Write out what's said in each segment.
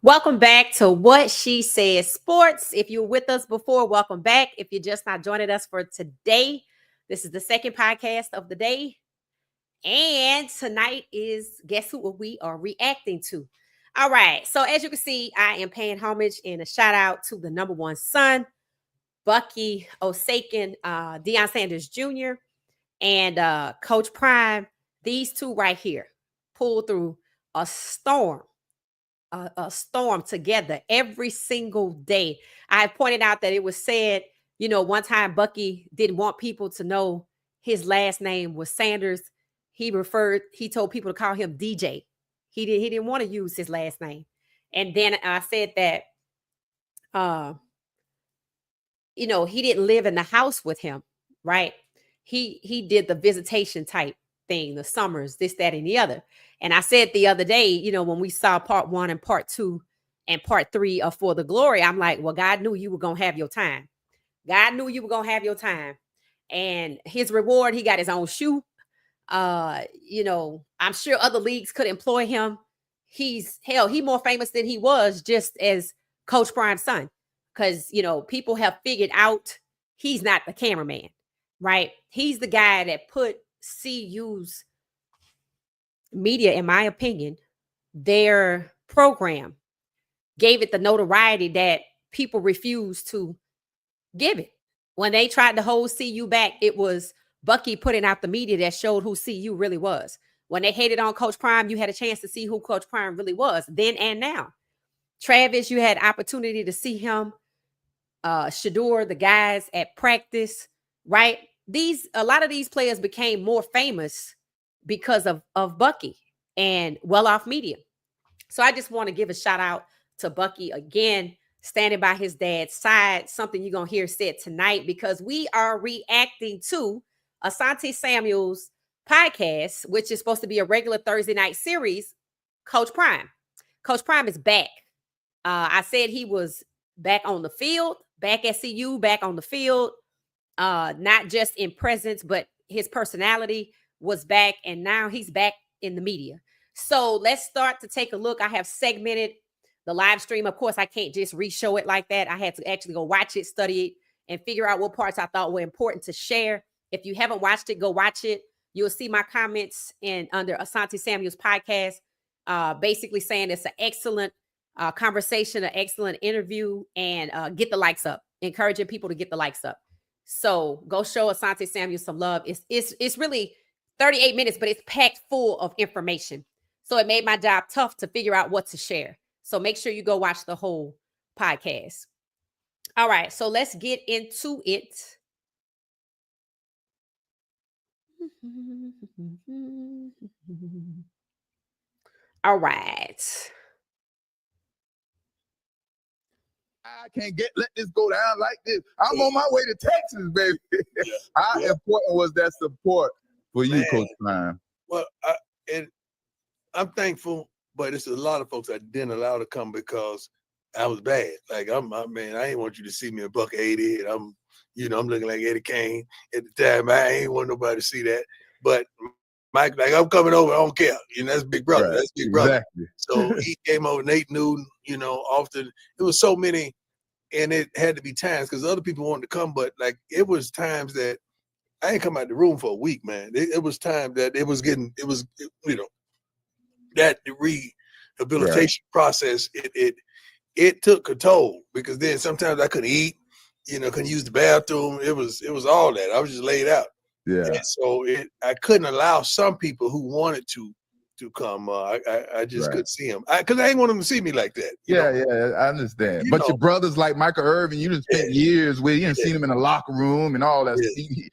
Welcome back to What She Said Sports. If you were with us before, welcome back. If you're just not joining us for today, this is the second podcast of the day. And tonight is guess who we are reacting to. All right. So as you can see, I am paying homage and a shout out to the number one son, Bucky Osakin, Deion Sanders Jr., and Coach Prime. These two right here pulled through a storm together every single day. I pointed out that it was said, one time Bucky didn't want people to know his last name was Sanders. He told people to call him DJ. He didn't want to use his last name. And then I said that, he didn't live in the house with him, right? He did the visitation type thing, the summers, this, that, and the other. And I said the other day, when we saw part 1 and part 2 and part 3 of For the Glory, I'm like, well, God knew you were going to have your time. God knew you were going to have your time. And his reward, he got his own shoe. I'm sure other leagues could employ him. He more famous than he was just as Coach Prime's son. Because, people have figured out he's not the cameraman, right? He's the guy that put CU's media, in my opinion, their program gave it the notoriety that people refused to give it. When they tried to hold CU back, it was Bucky putting out the media that showed who CU really was. When they hated on Coach Prime, you had a chance to see who Coach Prime really was then and now. Travis, you had opportunity to see him. Shedeur, the guys at practice, right? A lot of these players became more famous because of Bucky and well-off media. So I just want to give a shout out to Bucky again, standing by his dad's side, something you're going to hear said tonight, because we are reacting to Asante Samuel's podcast, which is supposed to be a regular Thursday night series, Coach Prime. Coach Prime is back. I said he was back on the field, back at CU, back on the field, not just in presence, but his personality was back, and now he's back in the media. So let's start to take a look. I have segmented the live stream. Of course, I can't just re-show it like that. I had to actually go watch it, study it, and figure out what parts I thought were important to share. If you haven't watched it, go watch it. You'll see my comments under Asante Samuel's podcast, basically saying it's an excellent conversation, an excellent interview, and get the likes up, encouraging people to get the likes up. So go show Asante Samuel some love. It's really 38 minutes, but it's packed full of information. So it made my job tough to figure out what to share. So make sure you go watch the whole podcast. All right, so let's get into it. All right. I can't let this go down like this. I'm on my way to Texas, baby. How important was that support for you, Coach Prime? Well, I'm thankful, but it's a lot of folks I didn't allow to come because I was bad. Like I ain't want you to see me a buck 80, and I'm looking like Eddie Kane at the time. I ain't want nobody to see that. But Mike, like I'm coming over, I don't care. That's Big Brother. Right. That's Big Brother. Exactly. So he came over, Nate Newton, often. It was so many, and it had to be times because other people wanted to come, but like it was times that I ain't come out the room for a week, man. It was time that that rehabilitation process, it took a toll because then sometimes I couldn't eat, couldn't use the bathroom. It was all that. I was just laid out. Yeah. And so I couldn't allow some people who wanted to come. I just couldn't see them because I ain't want them to see me like that. Yeah, I understand. But your brothers like Michael Irvin, you done spent years with. You done seen them in the locker room and all that. Yeah.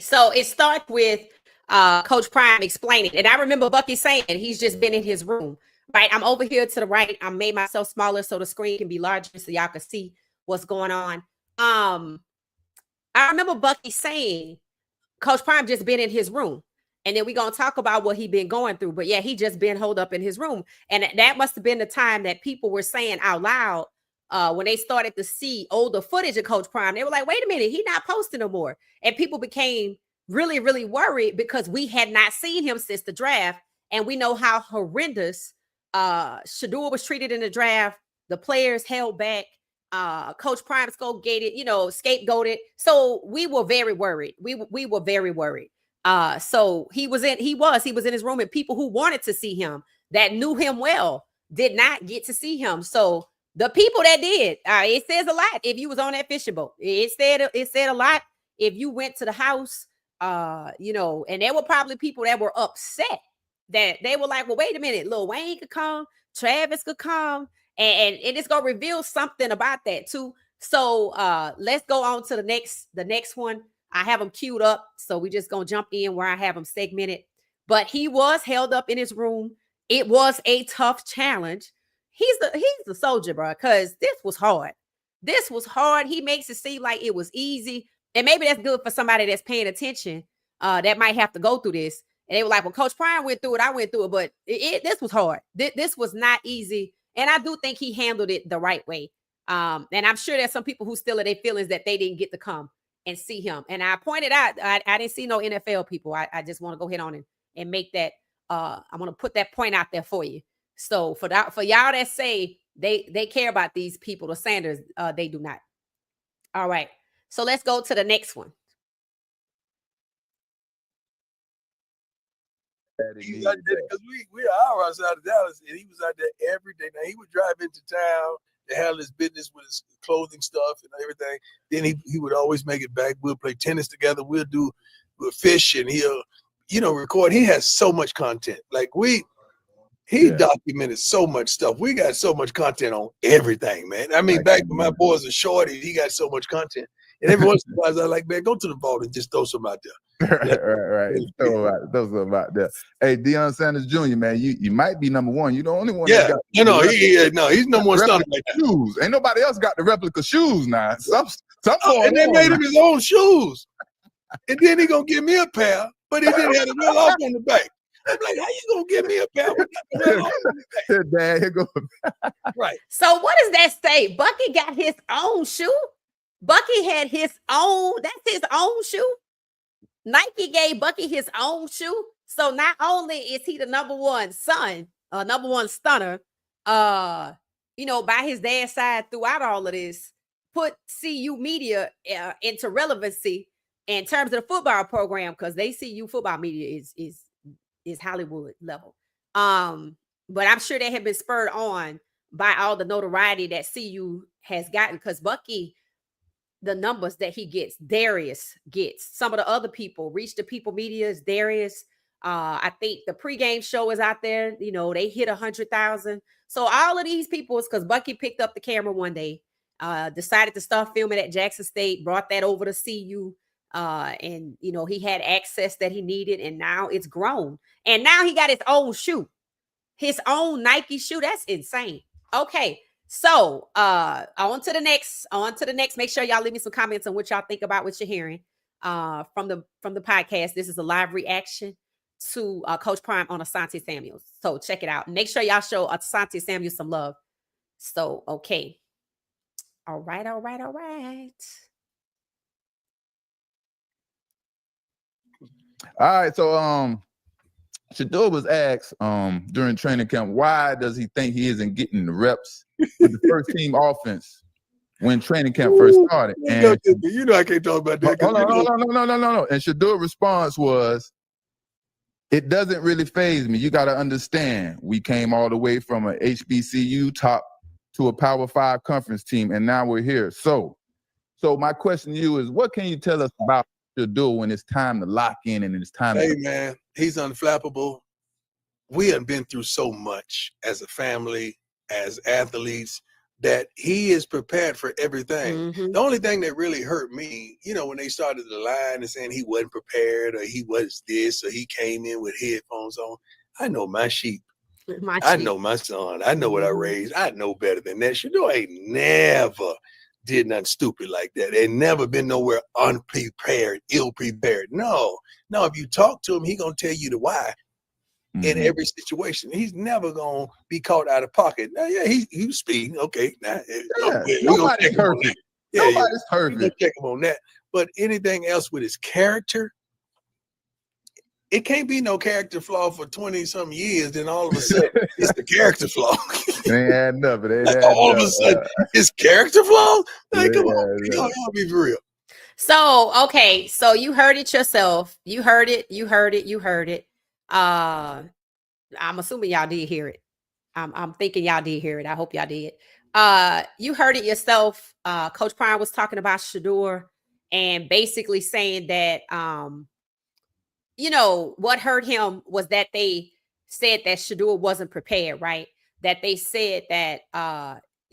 So it starts with Coach Prime explaining, and I remember Bucky saying he's just been in his room. Right, I'm over here to the right. I made myself smaller so the screen can be larger so y'all can see what's going on. I remember Bucky saying Coach Prime just been in his room. And then we're going to talk about what he been going through. But yeah, he just been holed up in his room. And that must have been the time that people were saying out loud when they started to see older footage of Coach Prime. They were like, wait a minute, he's not posting no more. And people became really, really worried because we had not seen him since the draft. And we know how horrendous Shedeur was treated in the draft. The players held back. Coach Prime scapegoated. So we were very worried. We were very worried. So he was in his room, and people who wanted to see him that knew him well did not get to see him. So the people that did, it says a lot. If you was on that fishing boat, it said a lot. If you went to the house, and there were probably people that were upset that they were like, well, wait a minute, Lil Wayne could come, Travis could come, and it's gonna reveal something about that too. So let's go on to the next one. I have them queued up, so we just gonna jump in where I have them segmented. But he was held up in his room. It was a tough challenge. He's the soldier, bro, because this was hard. This was hard. He makes it seem like it was easy. And maybe that's good for somebody that's paying attention that might have to go through this. And they were like, well, Coach Prime went through it. I went through it. But this was hard. This was not easy. And I do think he handled it the right way. And I'm sure there's some people who still are their feelings that they didn't get to come and see him. And I pointed out, I didn't see no NFL people. I just want to go ahead on and make that. I'm going to put that point out there for you. So for y'all that say they care about these people, the Sanders, they do not. All right. So let's go to the next one. He was out there because we are hour outside of Dallas, and he was out there every day. Now he would drive into town to handle his business with his clothing stuff and everything. Then he would always make it back. We'll play tennis together. We'll fish, and he'll record. He has so much content. Like he documented so much stuff. We got so much content on everything, man. I mean, back when my boys are shorty, he got so much content. And every once in a while, I like, man, go to the vault and just throw some out there. right. Throw some out there. Hey, Deion Sanders Jr., man, you might be number one. You're the only one. Yeah, he's number one stunner like that. Shoes. Ain't nobody else got the replica shoes now. And they made him his own shoes. And then he gonna give me a pair, but he didn't have the well off on the back. I'm like, how you gonna give me a pair? Dad, here goes. Right. So what does that say? Bucky got his own shoe. Bucky had his own. That's his own shoe. Nike gave Bucky his own shoe. So not only is he the number one son, number one stunner, by his dad's side throughout all of this, put CU media into relevancy in terms of the football program, because they CU football media is Hollywood level. But I'm sure they have been spurred on by all the notoriety that CU has gotten, because Bucky, the numbers that he gets, Darius gets. Some of the other people, Reach the People Media is Darius. I think the pregame show is out there. They hit 100,000. So all of these people is because Bucky picked up the camera one day, decided to start filming at Jackson State, brought that over to CU. And he had access that he needed, and now it's grown. And now he got his own shoe, his own Nike shoe. That's insane. Okay. So on to the next. Make sure y'all leave me some comments on what y'all think about what you're hearing from the podcast. This is a live reaction to Coach Prime on Asante Samuel. So check it out. Make sure y'all show Asante Samuel some love. So okay. All right. All right. So Shedeur was asked during training camp, why does he think he isn't getting the reps with the first team offense when training camp first started? And I can't talk about that. No. And Shedeur's response was, it doesn't really faze me. You got to understand, we came all the way from a HBCU top to a Power 5 conference team, and now we're here. So my question to you is, what can you tell us about Shedeur when it's time to lock in and it's time Hey, man, he's unflappable. We have been through so much as a family, as athletes, that he is prepared for everything. Mm-hmm. The only thing that really hurt me, when they started the line and saying he wasn't prepared or he was this or he came in with headphones on. I know my sheep. I know my son. I know what I raised. I know better than that. Shedeur ain't never did nothing stupid like that. Ain't never been nowhere unprepared, ill-prepared. No. If you talk to him, he gonna tell you the why. In every situation. He's never gonna be caught out of pocket. Now, he was speeding. Okay, nobody's perfect. Nobody's perfect. Check him on that. But anything else with his character, it can't be no character flaw for 20-some years. Then all of a sudden, it's the character flaw. It ain't adding up. It ain't adding all of a up. sudden, it's character flaw. Like, come on, Yeah. y'all be for real. So, okay, so you heard it yourself. You heard it. I'm assuming y'all did hear it. I'm thinking y'all did hear it. I hope y'all did. You heard it yourself. Coach Prime was talking about Shedeur and basically saying that you know, what hurt him was that they said that Shedeur wasn't prepared, right? That they said that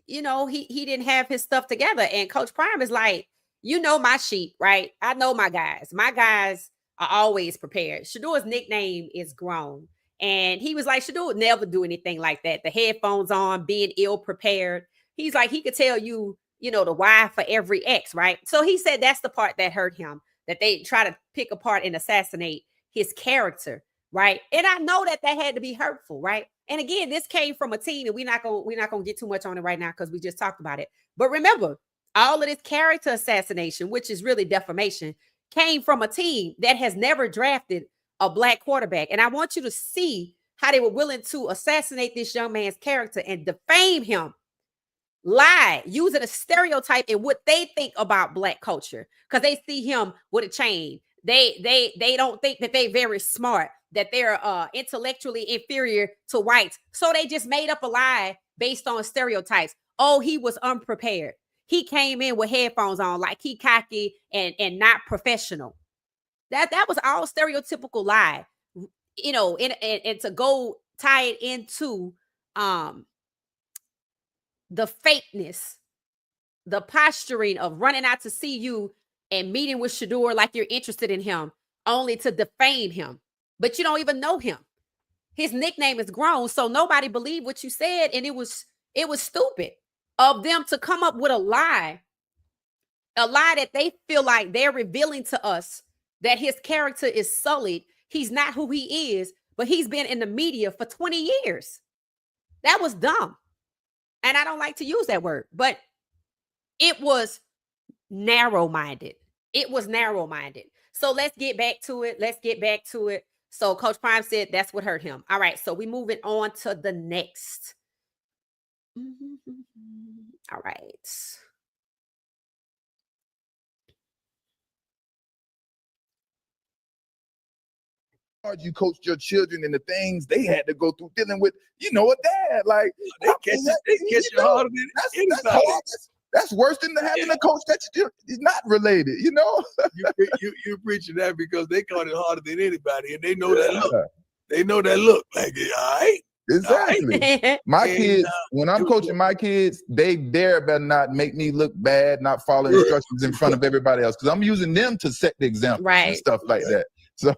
you know, he didn't have his stuff together. And Coach Prime is like, you know my sheep, right? I know my guys. My guys are always prepared. Shedeur's nickname is Grown. And he was like, Shedeur would never do anything like that. The headphones on, being ill prepared. He's like, he could tell you, you know, the why for every X, right? So he said that's the part that hurt him, that they try to pick apart and assassinate his character, right? And I know that had to be hurtful, right? And again, this came from a team, and we're not gonna get too much on it right now because we just talked about it. But remember, all of this character assassination, which is really defamation, came from a team that has never drafted a black quarterback. And I want you to see how they were willing to assassinate this young man's character and defame him, lie, using a stereotype in what they think about black culture, because they see him with a chain. They don't think that they're very smart, that they're intellectually inferior to whites. So they just made up a lie based on stereotypes. Oh, he was unprepared. He came in with headphones on, like he cocky and not professional. That was all stereotypical lie, you know, and to go tie it into the fakeness, the posturing of running out to see you and meeting with Shedeur like you're interested in him, only to defame him. But you don't even know him. His nickname is Grown, so nobody believed what you said, and it was stupid of them to come up with a lie that they feel like they're revealing to us that his character is sullied. He's not who he is, but he's been in the media for 20 years. That was dumb. And I don't like to use that word, but it was narrow-minded. It was narrow-minded. So let's get back to it. So Coach Prime said that's what hurt him. All right, so we moving on to the next. All right. You coached your children and the things they had to go through dealing with, you know, a dad. Like, they catch you harder than anybody. That's worse than having a coach that is not related, you know? You're preaching that because they caught it harder than anybody, and they know that look. They know that look. Like, all right. Exactly. All right. My kids, when I'm coaching my kids, they better not make me look bad, not follow instructions in front of everybody else, because I'm using them to set the example and stuff like that. So,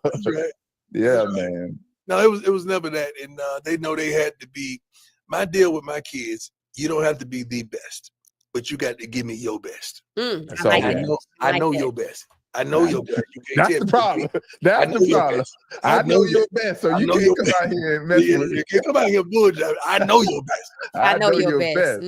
yeah, man. No, it was never that, and they know they had to be. My deal with my kids, you don't have to be the best, but you got to give me your best. I know your best. I know your best. That's the problem. That's the problem. I know your best, so you can't come out here and mess with me. You can't come out here bullshit. I know your best. I know your best.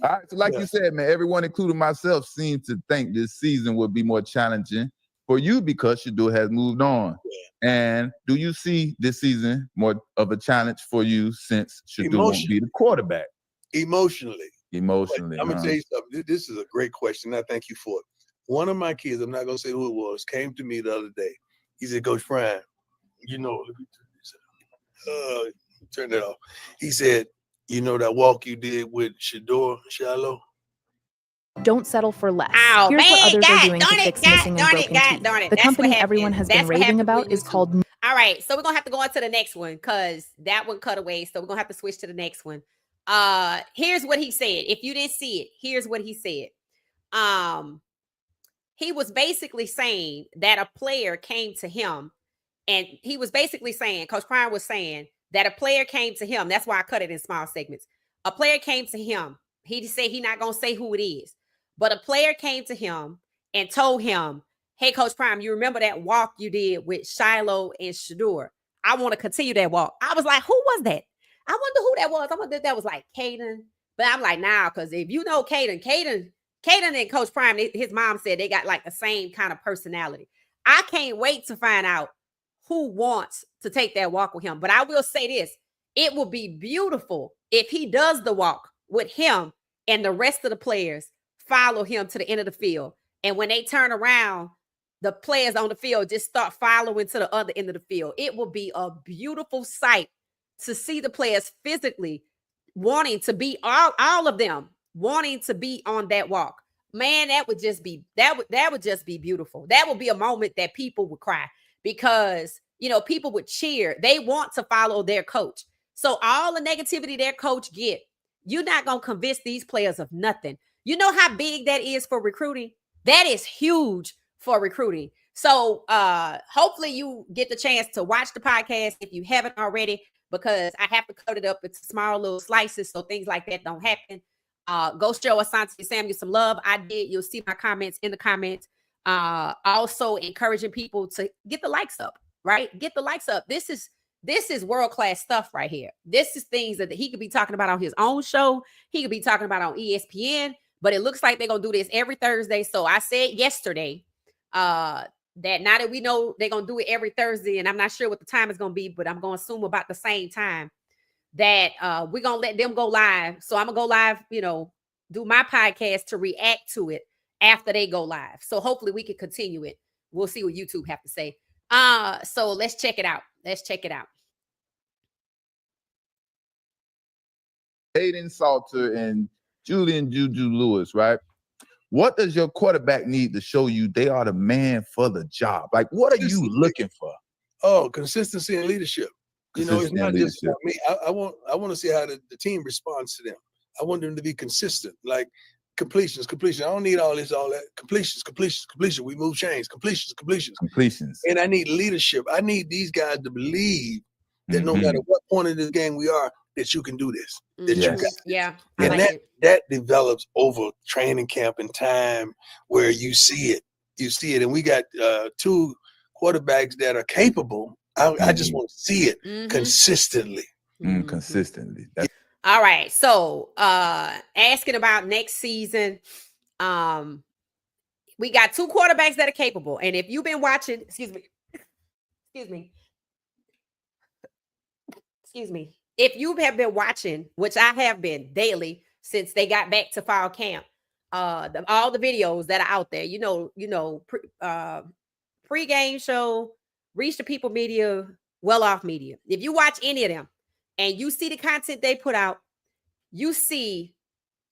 All right, so like you said, man, everyone, including myself, seems to think this season would be more challenging for you because Shedeur has moved on. And do you see this season more of a challenge for you since Shedeur won't be the quarterback? Emotionally. I'm going to tell you something. This is a great question. I thank you for it. One of my kids, I'm not going to say who it was, came to me the other day. He said, Coach Prime, you know, let me turn that off. He said, you know that walk you did with Shedeur, Shiloh? Don't settle for less. Oh, Here's man, what others God, are doing to fix missing and broken teeth. The company everyone has been raving about is called... All right, so we're going to have to go on to the next one because that one cut away, so we're going to have to switch to the next one. Here's what he said. If you didn't see it, here's what he said. He was basically saying that a player came to him, and he was basically saying, Coach Prime was saying that a player came to him. That's why I cut it in small segments. A player came to him. He said he's not going to say who it is, but a player came to him and told him, hey, Coach Prime, you remember that walk you did with Shiloh and Shedeur? I want to continue that walk. I was like, who was that? I wonder who that was. I wonder if that was like Caden. But I'm like, nah, because if you know Caden and Coach Prime, his mom said they got like the same kind of personality. I can't wait to find out who wants to take that walk with him. But I will say this, it will be beautiful if he does the walk with him and the rest of the players follow him to the end of the field. And when they turn around, the players on the field just start following to the other end of the field. It will be a beautiful sight to see the players physically wanting to be, all of them wanting to be on that walk. Man, that would just be beautiful. That would be a moment that people would cry because, you know, people would cheer. They want to follow their coach. So all the negativity their coach get, you're not going to convince these players of nothing. You know how big that is for recruiting? That is huge for recruiting. So hopefully you get the chance to watch the podcast if you haven't already, because I have to cut it up into small little slices so things like that don't happen. Go show Asante Samuel some love. I did. You'll see my comments in the comments. Also encouraging people to get the likes up, right? Get the likes up. This is world-class stuff right here. This is things that he could be talking about on his own show. He could be talking about on ESPN, but it looks like they're going to do this every Thursday. So I said yesterday that now that we know they're going to do it every Thursday, and I'm not sure what the time is going to be, but I'm going to assume about the same time, that we're going to let them go live. So I'm going to go live, you know, do my podcast to react to it after they go live. So hopefully we can continue it. We'll see what YouTube have to say. So let's check it out. Let's check it out. Kaidon Salter and Julian Juju Lewis, right? What does your quarterback need to show you they are the man for the job? Like, what are you looking for? Oh, consistency and leadership. You know, it's not just about me. I want to see how the team responds to them. I want them to be consistent, like completions. I don't need all that. Completions. We move chains. Completions. And I need leadership. I need these guys to believe that no matter what point of this game we are, that you can do this. That you got. Yeah. And that develops over training camp and time where you see it. And we got two quarterbacks that are capable. I just want to see it consistently. Consistently. All right. So asking about next season, we got two quarterbacks that are capable. And if you've been watching, excuse me. If you have been watching, which I have been daily since they got back to fall camp, all the videos that are out there, pre-game show, Reach the People Media, Well Off Media. If you watch any of them and you see the content they put out, you see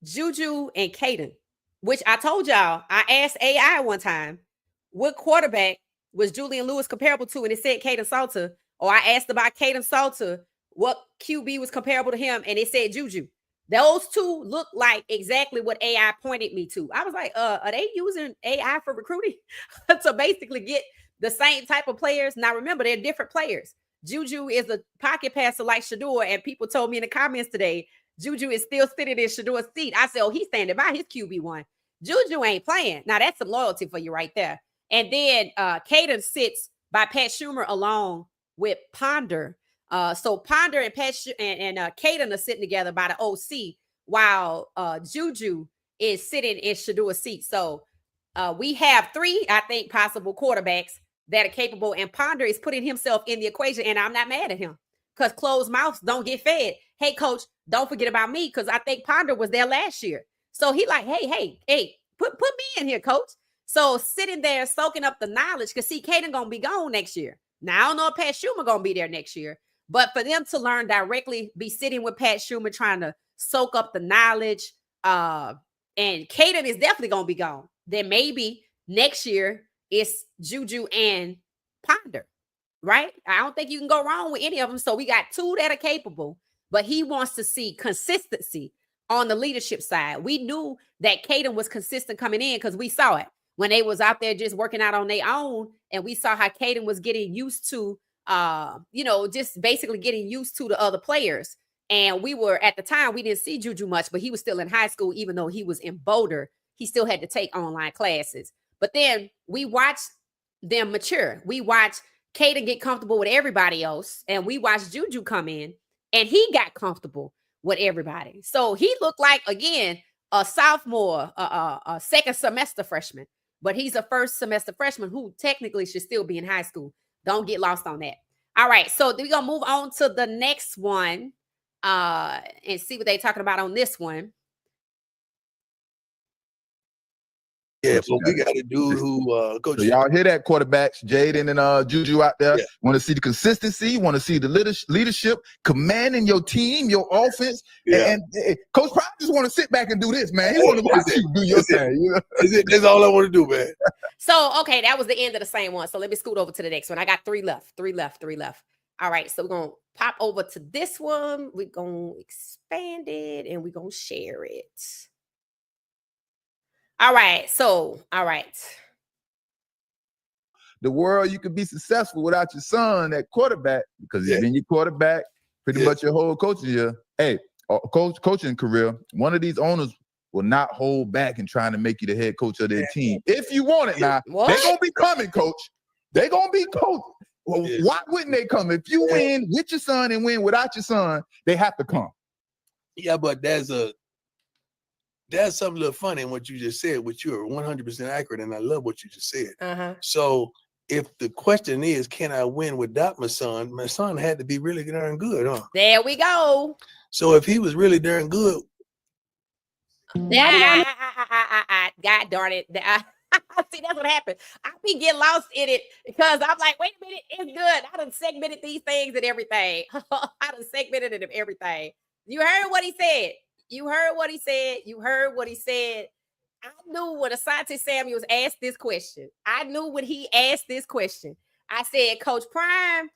Juju and Kaidon, which I told y'all, I asked AI one time, what quarterback was Julian Lewis comparable to? And it said Kaidon Salter. Or I asked about Kaidon Salter, what QB was comparable to him? And it said Juju. Those two look like exactly what AI pointed me to. I was like, are they using AI for recruiting to basically get the same type of players? Now, remember, they're different players. Juju is a pocket passer like Shedeur, and people told me in the comments today, Juju is still sitting in Shedeur's seat. I said, oh, he's standing by his QB1. Juju ain't playing. Now, that's some loyalty for you right there. And then Kaidon sits by Pat Schumer along with Ponder. So Ponder and Kaidon are sitting together by the OC, while Juju is sitting in Shedeur's seat. So we have three, I think, possible quarterbacks that are capable, and Ponder is putting himself in the equation, and I'm not mad at him because closed mouths don't get fed. Hey, coach, don't forget about me, because I think Ponder was there last year. So he like, hey, put me in here, coach. So sitting there soaking up the knowledge, because see, Kaidon gonna be gone next year. Now I don't know if Pat Schumer gonna be there next year, but for them to learn directly, be sitting with Pat Schumer trying to soak up the knowledge, and Kaidon is definitely gonna be gone. Then maybe next year it's Juju and Ponder, right? I don't think you can go wrong with any of them. So we got two that are capable, but he wants to see consistency on the leadership side. We knew that Kaidon was consistent coming in because we saw it when they was out there just working out on their own, and we saw how Kaidon was getting used to, just basically getting used to the other players. And we were, at the time, we didn't see Juju much, but he was still in high school, even though he was in Boulder. He still had to take online classes. But then we watched them mature. We watched Kaidon get comfortable with everybody else, and we watched Juju come in, and he got comfortable with everybody. So he looked like, again, a sophomore, a second semester freshman, but he's a first semester freshman who technically should still be in high school. Don't get lost on that. All right, so we're gonna move on to the next one and see what they're talking about on this one. Yeah, but we got a dude who coach. So y'all hear that, quarterbacks, Jaden and Juju out there. Want to see the consistency, want to see the leadership, commanding your team, your offense. And Coach Prime just want to sit back and do this, man. He want to watch you do your thing. You know? That's all I want to do, man. So, okay, that was the end of the same one. So let me scoot over to the next one. I got three left. All right, so we're going to pop over to this one. We're going to expand it, and we're going to share it. All right. The world, you could be successful without your son at quarterback because he's been your quarterback pretty much your whole coaching year. Hey, coaching career, one of these owners will not hold back in trying to make you the head coach of their team. If you want it now, they're going to be coming, coach. They're going to be coach. Well, why wouldn't they come? If you win with your son and win without your son, they have to come. Yeah, but there's something a little funny in what you just said, which you are 100% accurate, and I love what you just said. So if the question is, can I win without my son had to be really darn good, huh? There we go. So if he was really darn good. God darn it. See, that's what happened. I be getting lost in it because I'm like, wait a minute, it's good. I done segmented these things and everything. You heard what he said. You heard what he said. I knew when Asante Samuels asked this question. I said, Coach Prime,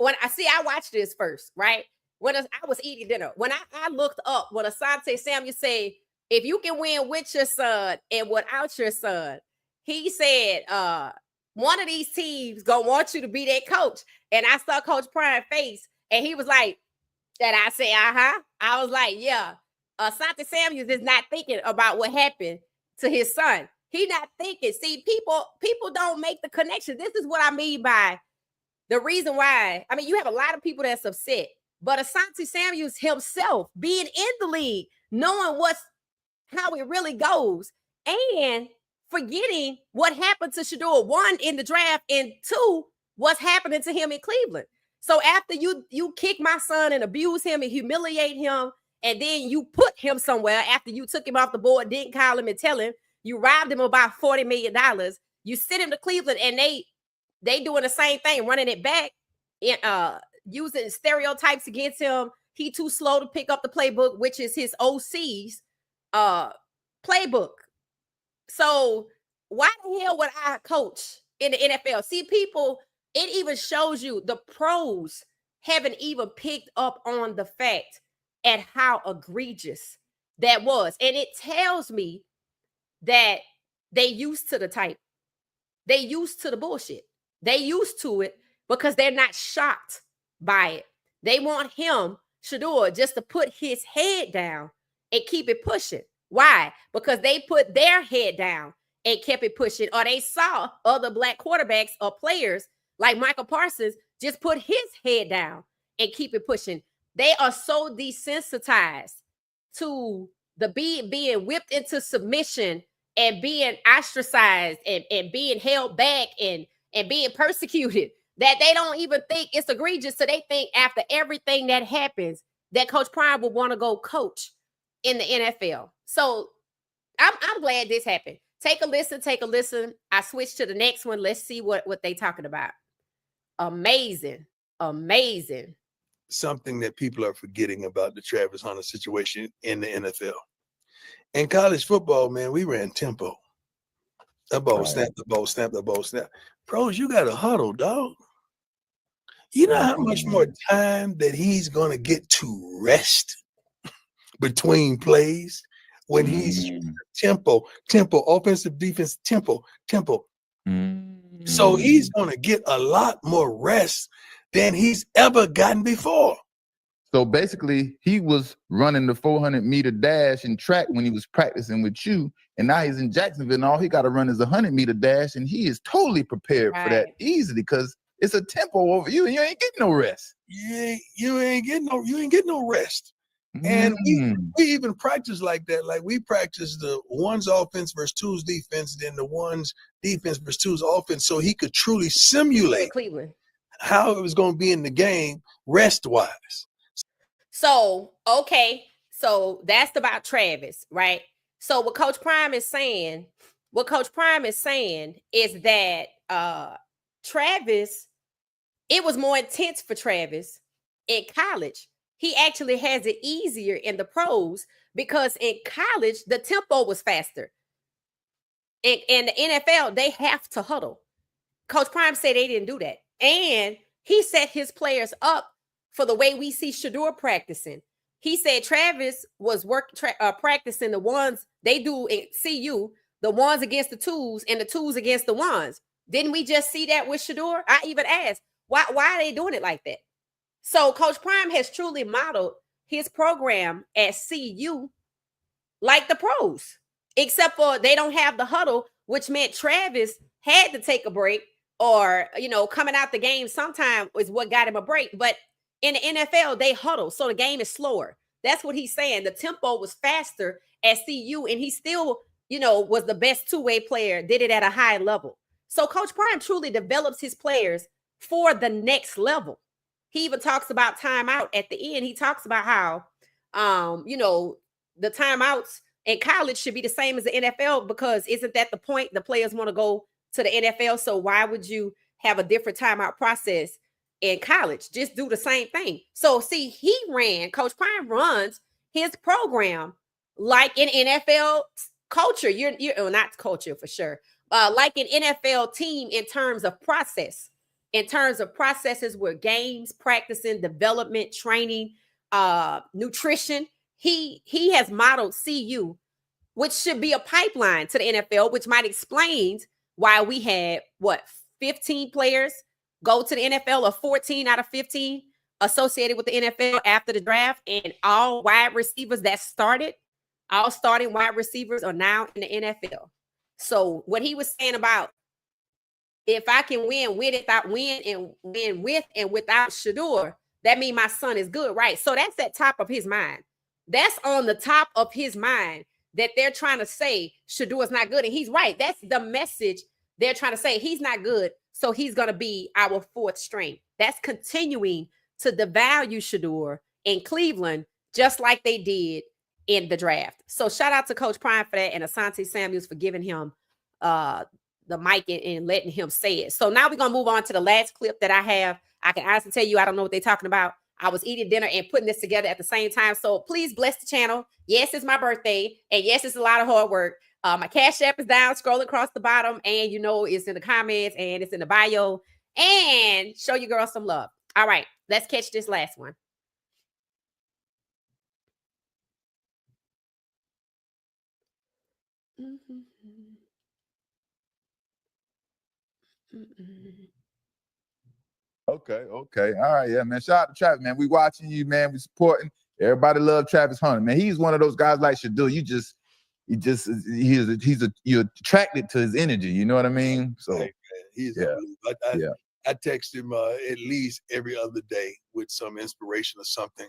I watched this first, right? When I was eating dinner, when I looked up, when Asante Samuels said, if you can win with your son and without your son, he said, one of these teams gonna want you to be their coach. And I saw Coach Prime's face, and he was like, and I said, I was like, yeah. Asante Samuels is not thinking about what happened to his son. He not thinking. See, people don't make the connection. This is what I mean by the reason why. I mean, you have a lot of people that's upset, but Asante Samuels himself being in the league, knowing how it really goes, and forgetting what happened to Shedeur, one, in the draft, and two, what's happening to him in Cleveland. So after you kick my son and abuse him and humiliate him, and then you put him somewhere after you took him off the board, didn't call him and tell him, you robbed him about $40 million. You sent him to Cleveland, and they doing the same thing, running it back, using stereotypes against him. He too slow to pick up the playbook, which is his OC's playbook. So why the hell would I coach in the NFL? See, people, it even shows you the pros haven't even picked up on the fact at how egregious that was. And it tells me that they used to the type. They used to the bullshit. They used to it because they're not shocked by it. They want him, Shedeur, just to put his head down and keep it pushing. Why? Because they put their head down and kept it pushing, or they saw other black quarterbacks or players like Michael Parsons just put his head down and keep it pushing. They are so desensitized to the being whipped into submission and being ostracized and being held back and being persecuted that they don't even think it's egregious. So they think after everything that happens that Coach Prime will want to go coach in the NFL. So I'm glad this happened. Take a listen. I switched to the next one. Let's see what they talking about. Amazing. Something that people are forgetting about the Travis Hunter situation in the NFL. In college football, man, we ran tempo. The ball, snap, the ball, snap, the ball, snap. Pros, you got to huddle, dog. You know how much more time that he's going to get to rest between plays when he's tempo, offensive, defense, tempo. So he's going to get a lot more rest than he's ever gotten before. So basically, he was running the 400-meter dash in track when he was practicing with you, and now he's in Jacksonville, and all he got to run is a 100-meter dash, and he is totally prepared for that easily because it's a tempo over you, and you ain't getting no rest. You ain't getting no rest. And we even practice like that. Like we practice the one's offense versus two's defense, then the one's defense versus two's offense, so he could truly simulate Cleveland how it was going to be in the game rest-wise. So, okay. So that's about Travis, right? So what Coach Prime is saying is that Travis, it was more intense for Travis in college. He actually has it easier in the pros because in college, the tempo was faster. In the NFL, they have to huddle. Coach Prime said they didn't do that. And he set his players up for the way we see Shedeur practicing. He said Travis was practicing the ones they do in CU, the ones against the twos and the twos against the ones. Didn't we just see that with Shedeur? I even asked, why are they doing it like that? So Coach Prime has truly modeled his program at CU like the pros, except for they don't have the huddle, which meant Travis had to take a break or, coming out the game sometime is what got him a break. But in the NFL, they huddle, so the game is slower. That's what he's saying. The tempo was faster at CU, and he still, was the best two-way player, did it at a high level. So Coach Prime truly develops his players for the next level. He even talks about timeout at the end. He talks about how, the timeouts in college should be the same as the NFL because isn't that the point? The players want to go to the NFL. So why would you have a different timeout process in college? Just do the same thing. So see, Coach Prime runs his program like an NFL culture. You're not culture for sure. Like an NFL team in terms of process. In terms of processes where games, practicing, development, training, nutrition, he has modeled CU, which should be a pipeline to the NFL, which might explain why we had 15 players go to the NFL, or 14 out of 15 associated with the NFL after the draft, and all wide receivers that started, all starting wide receivers are now in the NFL. So what he was saying about if I can win with and without Shedeur, that means my son is good, right? So that's at top of his mind. That's on the top of his mind that they're trying to say Shedeur is not good. And he's right. That's the message they're trying to say. He's not good, so he's going to be our fourth string. That's continuing to devalue Shedeur in Cleveland, just like they did in the draft. So shout out to Coach Prime for that, and Asante Samuels for giving him the mic and letting him say it. So now we're going to move on to the last clip that I have. I can honestly tell you, I don't know what they're talking about. I was eating dinner and putting this together at the same time. So please bless the channel. Yes, it's my birthday. And yes, it's a lot of hard work. My Cash App is down, scroll across the bottom. And it's in the comments and it's in the bio. And show your girl some love. All right, let's catch this last one. Mm-hmm. Okay. All right, yeah, man. Shout out to Travis, man. We watching you, man. We supporting. Everybody love Travis Hunter, man. He's one of those guys like Shedeur. You're attracted to his energy. You know what I mean? So hey, man, I text him at least every other day with some inspiration or something,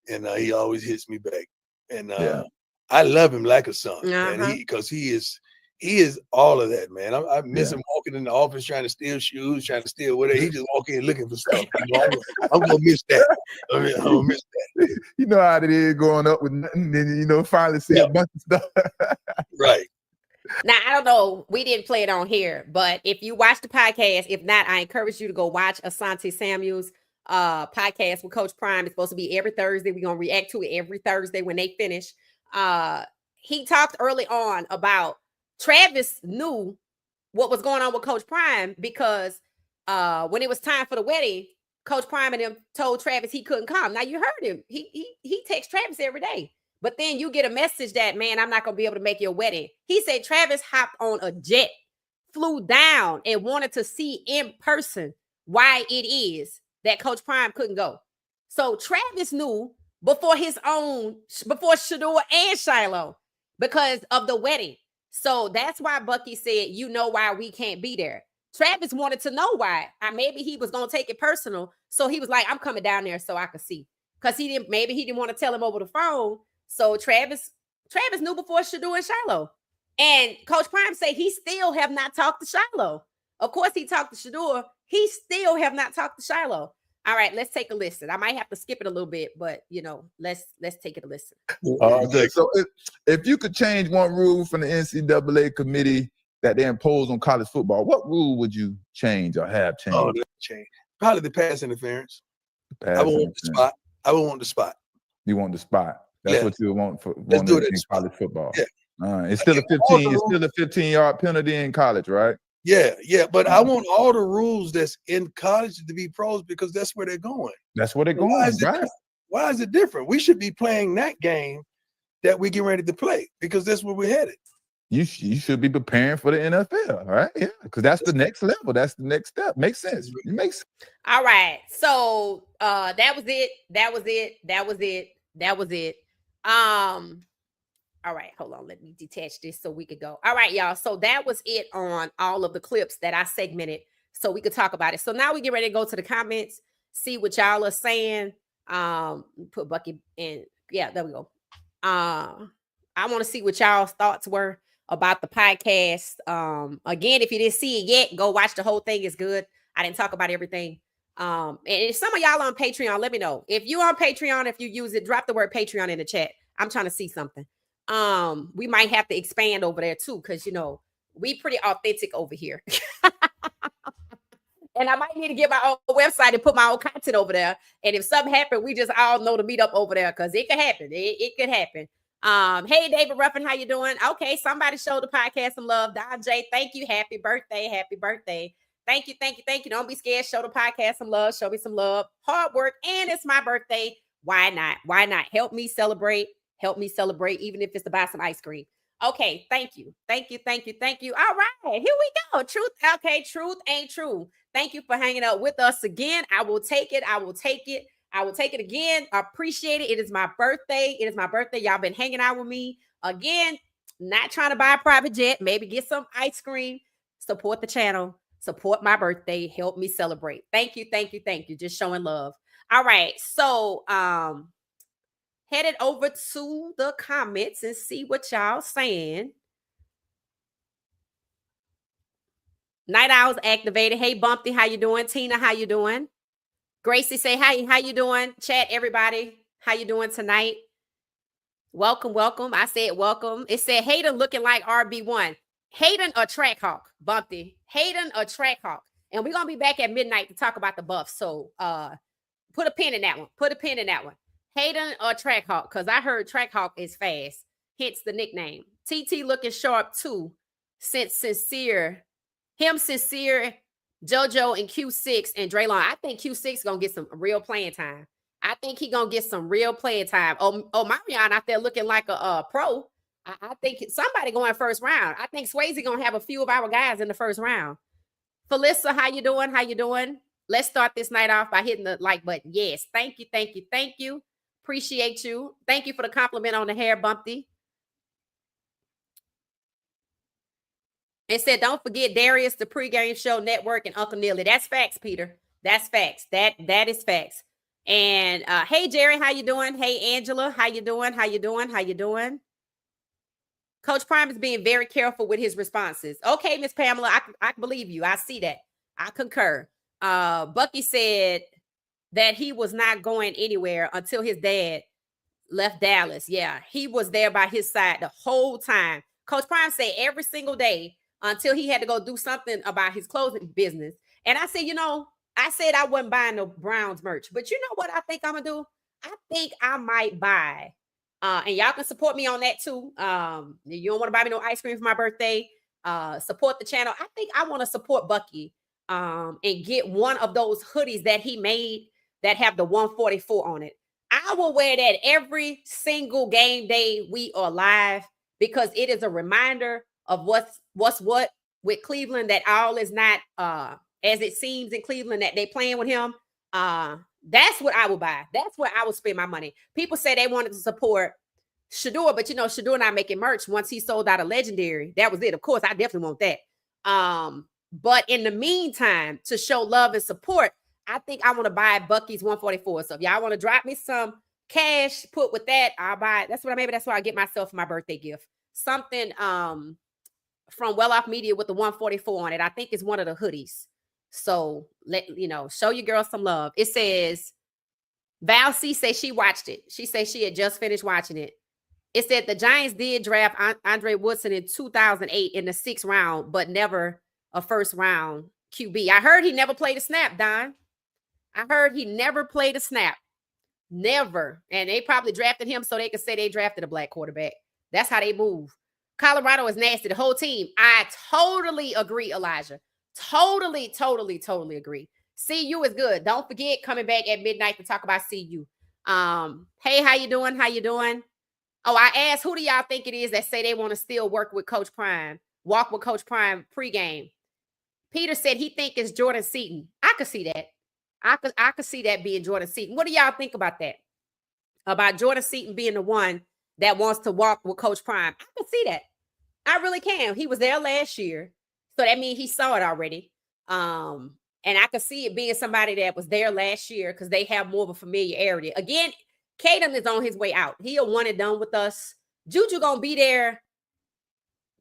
and he always hits me back. And I love him like a son, man. Because he is all of that, man. I miss him walking in the office trying to steal shoes, trying to steal whatever. He just walk in looking for stuff. I'm gonna miss that. I'm gonna miss that. You know how it is growing up with nothing, and finally see a bunch of stuff. Right. Now, I don't know, we didn't play it on here, but if you watch the podcast, if not, I encourage you to go watch Asante Samuels' podcast with Coach Prime. It's supposed to be every Thursday. We're gonna react to it every Thursday when they finish. He talked early on about Travis knew what was going on with Coach Prime because when it was time for the wedding, Coach Prime and them told Travis he couldn't come. Now you heard him. He texts Travis every day. But then you get a message that, man, I'm not going to be able to make your wedding. He said Travis hopped on a jet, flew down, and wanted to see in person why it is that Coach Prime couldn't go. So Travis knew before Shedeur and Shiloh because of the wedding. So that's why Bucky said, you know why we can't be there. Travis wanted to know why. Maybe he was going to take it personal. So he was like, I'm coming down there so I could see. because maybe he didn't want to tell him over the phone. So Travis knew before Shedeur and Shiloh. And Coach Prime say he still have not talked to Shiloh. Of course, he talked to Shedeur. He still have not talked to Shiloh. All right, let's take a listen. I might have to skip it a little bit, but let's take it a listen. Good. So if you could change one rule from the NCAA committee that they impose on college football, what rule would you change or have changed? Oh, change. Probably the pass interference. I would want the spot. I would want the spot. You want the spot. That's what you want for Let's do it in college football. Yeah. It's still a 15. It's still a 15-yard penalty in college, right? Yeah. But I want all the rules that's in college to be pros because that's where they're going. That's where they're going, right? Why is it different? We should be playing that game that we get ready to play because that's where we're headed. You should be preparing for the NFL, right? Yeah, because that's the next level. That's the next step. Makes sense. It makes sense. All right. So that was it. All right, hold on. Let me detach this so we could go. All right, y'all. So that was it on all of the clips that I segmented so we could talk about it. So now we get ready to go to the comments, see what y'all are saying. Put Bucky in. Yeah, there we go. I want to see what y'all's thoughts were about the podcast. Again, if you didn't see it yet, go watch the whole thing. It's good. I didn't talk about everything. And if some of y'all on Patreon, let me know. If you're on Patreon, if you use it, drop the word Patreon in the chat. I'm trying to see something. We might have to expand over there too, because we pretty authentic over here. And I might need to get my own website and put my own content over there. And if something happened, we just all know to meet up over there because it could happen. It could happen. Hey, David Ruffin, how you doing? Okay, somebody showed the podcast some love. Don J, thank you. Happy birthday. Happy birthday. Thank you. Don't be scared. Show the podcast some love. Show me some love. Hard work. And it's my birthday. Why not? Help me celebrate. Even if it's to buy some ice cream. Okay, thank you. All right, here we go. Truth ain't true. Thank you for hanging out with us again. I will take it again. I appreciate it. It is my birthday. Y'all been hanging out with me again. Not trying to buy a private jet. Maybe get some ice cream. Support the channel. Support my birthday. Help me celebrate. Thank you. Just showing love. All right, so headed over to the comments and see what y'all saying. Night Owls activated. Hey, Bumpy, how you doing? Tina, how you doing? Gracie, say hi. How you doing? Chat, everybody. How you doing tonight? Welcome. I said welcome. It said Hayden looking like RB1. Hayden or Trackhawk? Bumpy. Hayden or Trackhawk? And we're going to be back at midnight to talk about the Buffs. So put a pin in that one. Hayden or Trackhawk? Because I heard Trackhawk is fast. Hence the nickname. TT looking sharp too. Sincere, JoJo and Q6 and Draylon. I think Q6 gonna get some real playing time. Oh, Marion out there looking like a pro. I think somebody going first round. I think Swayze gonna have a few of our guys in the first round. Felissa, how you doing? Let's start this night off by hitting the like button. Yes, thank you. Appreciate you. Thank you for the compliment on the hair, Bumpy. It said, don't forget Darius, the pregame show network, and Uncle Neely. That's facts, Peter. That's facts. That is facts. And hey, Jerry, how you doing? Hey, Angela, how you doing? Coach Prime is being very careful with his responses. Okay, Miss Pamela, I believe you. I see that. I concur. Bucky said that he was not going anywhere until his dad left Dallas. Yeah, he was there by his side the whole time. Coach Prime said every single day until he had to go do something about his clothing business. And I said, I said I wasn't buying no Browns merch, but you know what I think I'm going to do? I think I might buy, and y'all can support me on that too. You don't want to buy me no ice cream for my birthday. Support the channel. I think I want to support Bucky and get one of those hoodies that he made that have the 144 on it. I will wear that every single game day we are live because it is a reminder of what's what with Cleveland, that all is not as it seems in Cleveland, that they playing with him. That's what I will buy. That's where I will spend my money. People say they wanted to support Shedeur, but Shedeur not making merch once he sold out a Legendary. That was it. Of course, I definitely want that. But in the meantime, to show love and support, I think I want to buy Bucky's 144. So if y'all want to drop me some cash, put with that, I'll buy it. That's what I get myself my birthday gift. Something from Well Off Media with the 144 on it. I think it's one of the hoodies. So show your girl some love. It says Val C says she watched it. She says she had just finished watching it. It said the Giants did draft Andre Woodson in 2008 in the 6th round, but never a first round QB. I heard he never played a snap, Don. I heard he never played a snap. Never. And they probably drafted him so they could say they drafted a black quarterback. That's how they move. Colorado is nasty. The whole team. I totally agree, Elijah. Totally agree. CU is good. Don't forget coming back at midnight to talk about CU. Hey, how you doing? Oh, I asked, who do y'all think it is that say they want to still walk with Coach Prime pregame? Peter said he think it's Jordan Seaton. I could see that. I could see that being Jordan Seaton. What do y'all think about that? About Jordan Seaton being the one that wants to walk with Coach Prime? I can see that. I really can. He was there last year. So that means he saw it already. And I could see it being somebody that was there last year because they have more of a familiarity. Again, Caden is on his way out. He a one and done with us. Juju gonna be there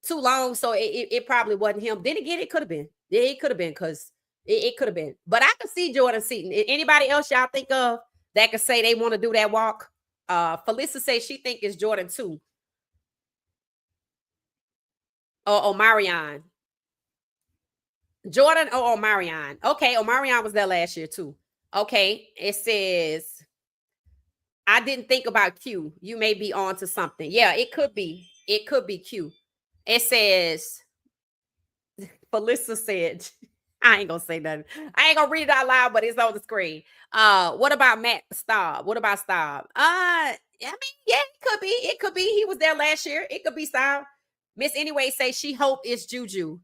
too long, so it probably wasn't him. Then again, it could have been. It could have been because it could have been. But I could see Jordan Seaton. Anybody else y'all think of that could say they want to do that walk? Felissa says she think it's Jordan too. Or Omarion. Jordan or Omarion. Okay, Omarion was there last year too. Okay, it says, I didn't think about Q. You may be on to something. Yeah, it could be. It could be Q. It says, Felissa said, I ain't gonna say nothing. I ain't gonna read it out loud, but it's on the screen. What about Matt Staub? What about Staub? I mean, yeah, it could be. It could be. He was there last year. It could be Staub. Miss Anyway say she hope it's Juju.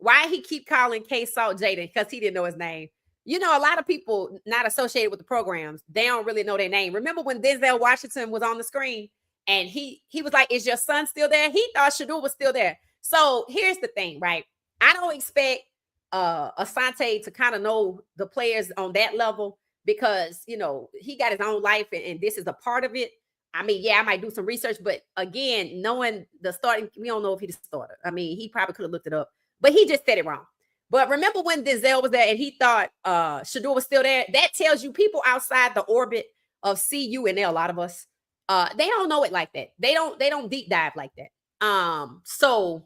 Why he keep calling K-Salt Jaden? Because he didn't know his name. You know, a lot of people not associated with the programs, they don't really know their name. Remember when Denzel Washington was on the screen and he was like, is your son still there? He thought Shedeur was still there. So here's the thing, right? I don't expect Asante to kind of know the players on that level because, you know, he got his own life and this is a part of it. I mean, yeah, I might do some research, but again, knowing the starting, we don't know if he's the starter. I mean, he probably could have looked it up, but he just said it wrong. But remember when Denzel was there and he thought Shedeur was still there? That tells you people outside the orbit of CU, and there are a lot of us, they don't know it like that. They don't deep dive like that. So,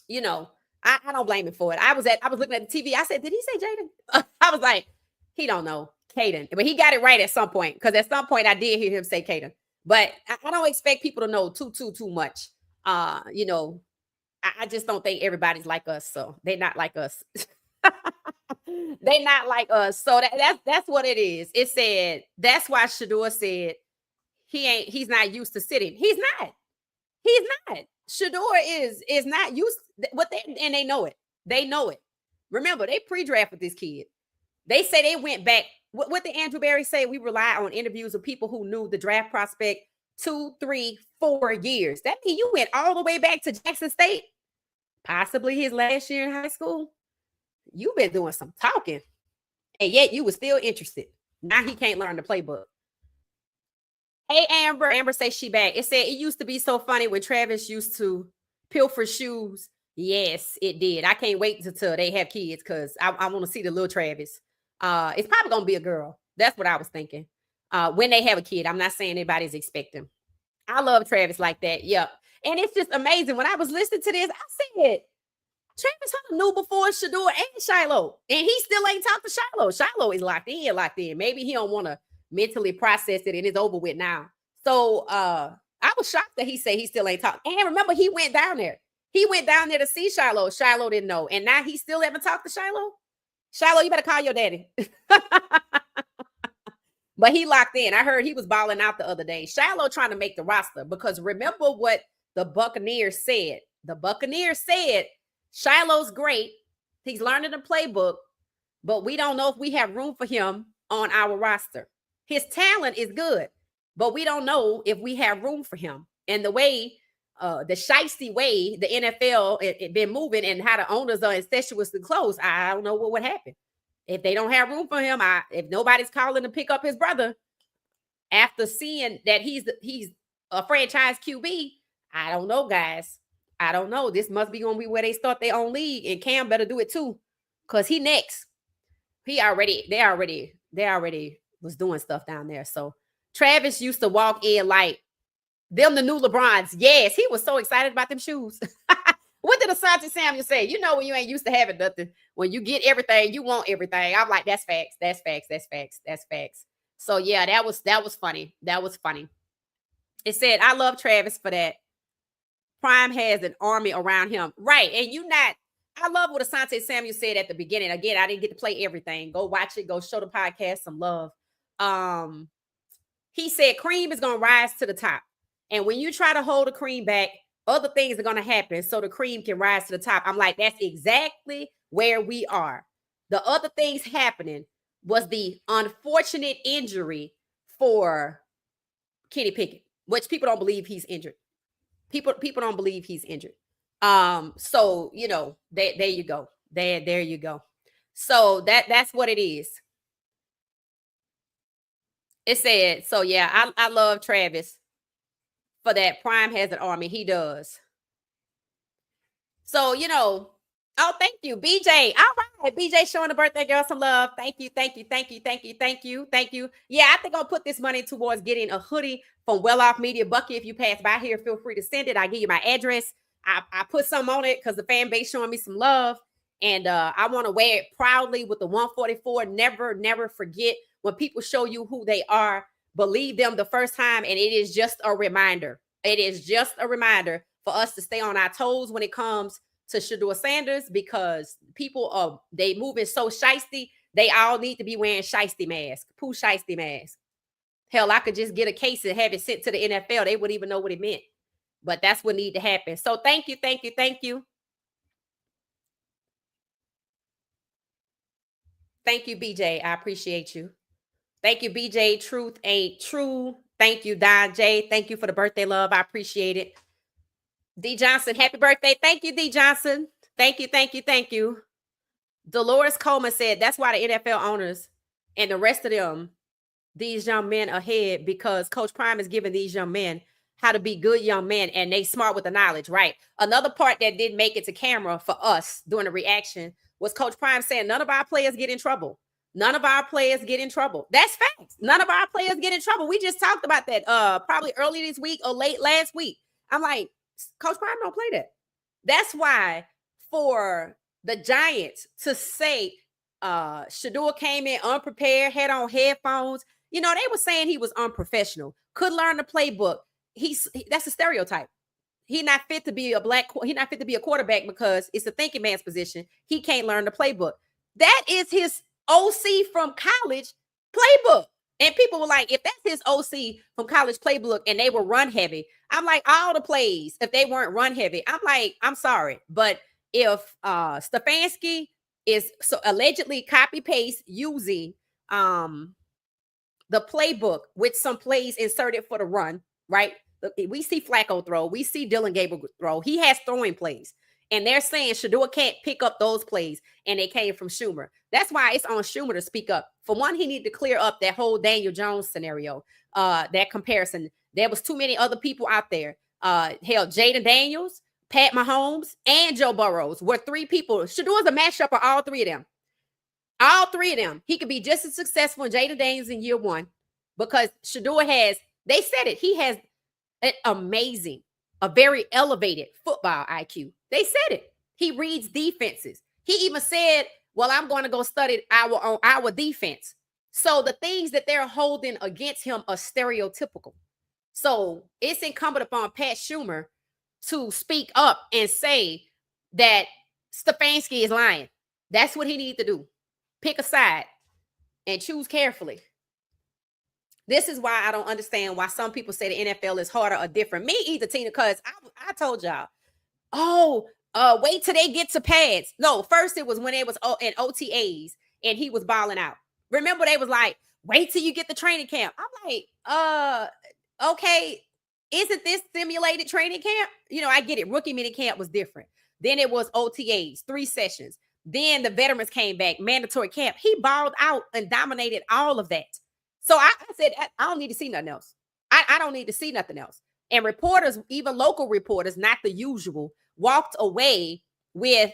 you know, I don't blame him for it. I was looking at the TV. I said, did he say Jaden? I was like, he don't know Caden, but he got it right at some point because at some point I did hear him say Caden. But I don't expect people to know too much. You know, I just don't think everybody's like us, so they're not like us. They're not like us, so that's what it is. It said that's why Shedeur said he's not used to sitting. He's not. Shedeur is not used what and they know it. They know it. Remember, they pre-drafted this kid. They say they went back. What did Andrew Berry say? We rely on interviews of people who knew the draft prospect 2, 3, 4 years. That means you went all the way back to Jackson State, possibly his last year in high school. You've been doing some talking, and yet you were still interested. Now he can't learn the playbook. Hey, Amber. Amber says she back. It said it used to be so funny when Travis used to pilfer shoes. Yes, it did. I can't wait until they have kids because I want to see the little Travis. It's probably going to be a girl. That's what I was thinking. When they have a kid, I'm not saying anybody's expecting. I love Travis like that. Yep. And it's just amazing. When I was listening to this, I said, Travis Hunter knew before Shedeur and Shiloh, and he still ain't talked to Shiloh. Shiloh is locked in. Maybe he don't want to mentally process it, and it's over with now. So I was shocked that he said he still ain't talked. And remember, he went down there. He went down there to see Shiloh. Shiloh didn't know, and now he still haven't talked to Shiloh. Shiloh, you better call your daddy. But he locked in. I heard he was balling out the other day. Shiloh trying to make the roster because remember what the Buccaneers said. The Buccaneers said Shiloh's great. He's learning the playbook, but we don't know if we have room for him on our roster. His talent is good, but we don't know if we have room for him. And the way, the shiesty way the NFL it been moving and how the owners are incestuously close, I don't know what would happen. If they don't have room for him, if nobody's calling to pick up his brother after seeing that he's a franchise QB, I don't know, guys. I don't know. This must be going to be where they start their own league, and Cam better do it too, because he next. They already was doing stuff down there. So Travis used to walk in like them the new LeBrons. Yes, he was so excited about them shoes. What did Asante Samuel say? You know when you ain't used to having nothing, when you get everything, you want everything. I'm like, that's facts. That's facts. That's facts. That's facts. So yeah, that was funny. That was funny. It said, I love Travis for that. Prime has an army around him. Right. And I love what Asante Samuel said at the beginning. Again, I didn't get to play everything. Go watch it. Go show the podcast some love. He said cream is going to rise to the top. And when you try to hold the cream back, other things are going to happen so the cream can rise to the top. I'm like, that's exactly where we are. The other things happening was the unfortunate injury for Kenny Pickett, which people don't believe he's injured. People don't believe he's injured. So, you know, there you go. There you go. So that's what it is. It said, so yeah, I love Travis for that. Prime has an army. He does. So, you know, oh, thank you, BJ. All right. BJ showing the birthday girl some love. Thank you. Yeah, I think I'll put this money towards getting a hoodie from Well Off Media. Bucky, if you pass by here, feel free to send it. I'll give you my address. I put some on it because the fan base showing me some love. And I want to wear it proudly with the 144. Never forget when people show you who they are. Believe them the first time. And it is just a reminder. It is just a reminder for us to stay on our toes when it comes to Shedeur Sanders, because people they moving so shiesty. They all need to be wearing shiesty masks, poo shiesty masks. Hell, I could just get a case and have it sent to the NFL. They wouldn't even know what it meant. But that's what need to happen. So thank you. Thank you, BJ. I appreciate you. Thank you, BJ. Truth ain't true. Thank you, Don J. Thank you for the birthday love. I appreciate it. D Johnson, happy birthday. Thank you, D Johnson. Thank you. Dolores Coleman said that's why the NFL owners and the rest of them, these young men ahead, because Coach Prime is giving these young men how to be good young men, and they smart with the knowledge, right? Another part that didn't make it to camera for us during the reaction was Coach Prime saying none of our players get in trouble. That's facts. None of our players get in trouble. We just talked about that probably early this week or late last week. I'm like, Coach Prime don't play that. That's why for the Giants to say Shedeur came in unprepared, had on headphones, you know, they were saying he was unprofessional, could learn the playbook. That's a stereotype. He's not fit to be a quarterback because it's a thinking man's position. He can't learn the playbook. That is his OC from college playbook. And people were like, if that's his OC from college playbook and they were run heavy, I'm like, all the plays, if they weren't run heavy, I'm like, I'm sorry. But if Stefanski is so allegedly copy paste using the playbook with some plays inserted for the run, right? We see Flacco throw. We see Dylan Gable throw. He has throwing plays. And they're saying Shedeur can't pick up those plays, and they came from Schumer. That's why it's on Schumer to speak up. For one, he needed to clear up that whole Daniel Jones scenario, that comparison. There was too many other people out there. Hell, Jaden Daniels, Pat Mahomes, and Joe Burrows were three people. Shedeur's a mashup of all three of them. All three of them. He could be just as successful in Jaden Daniels in year one because Shedeur has, they said it, he has an amazing, a very elevated football IQ. They said it. He reads defenses. He even said, well, I'm going to go study our defense. So the things that they're holding against him are stereotypical. So it's incumbent upon Pat Schumer to speak up and say that Stefanski is lying. That's what he needs to do. Pick a side and choose carefully. This is why I don't understand why some people say the NFL is harder or different. Me either, Tina, because I told y'all, wait till they get to pads. No, first it was when it was in OTAs and he was balling out. Remember, they was like, wait till you get the training camp. I'm like, okay, isn't this simulated training camp? You know, I get it. Rookie mini camp was different. Then it was OTAs, 3 sessions. Then the veterans came back, mandatory camp. He balled out and dominated all of that. So I said, I don't need to see nothing else. I don't need to see nothing else. And reporters, even local reporters, not the usual, walked away with,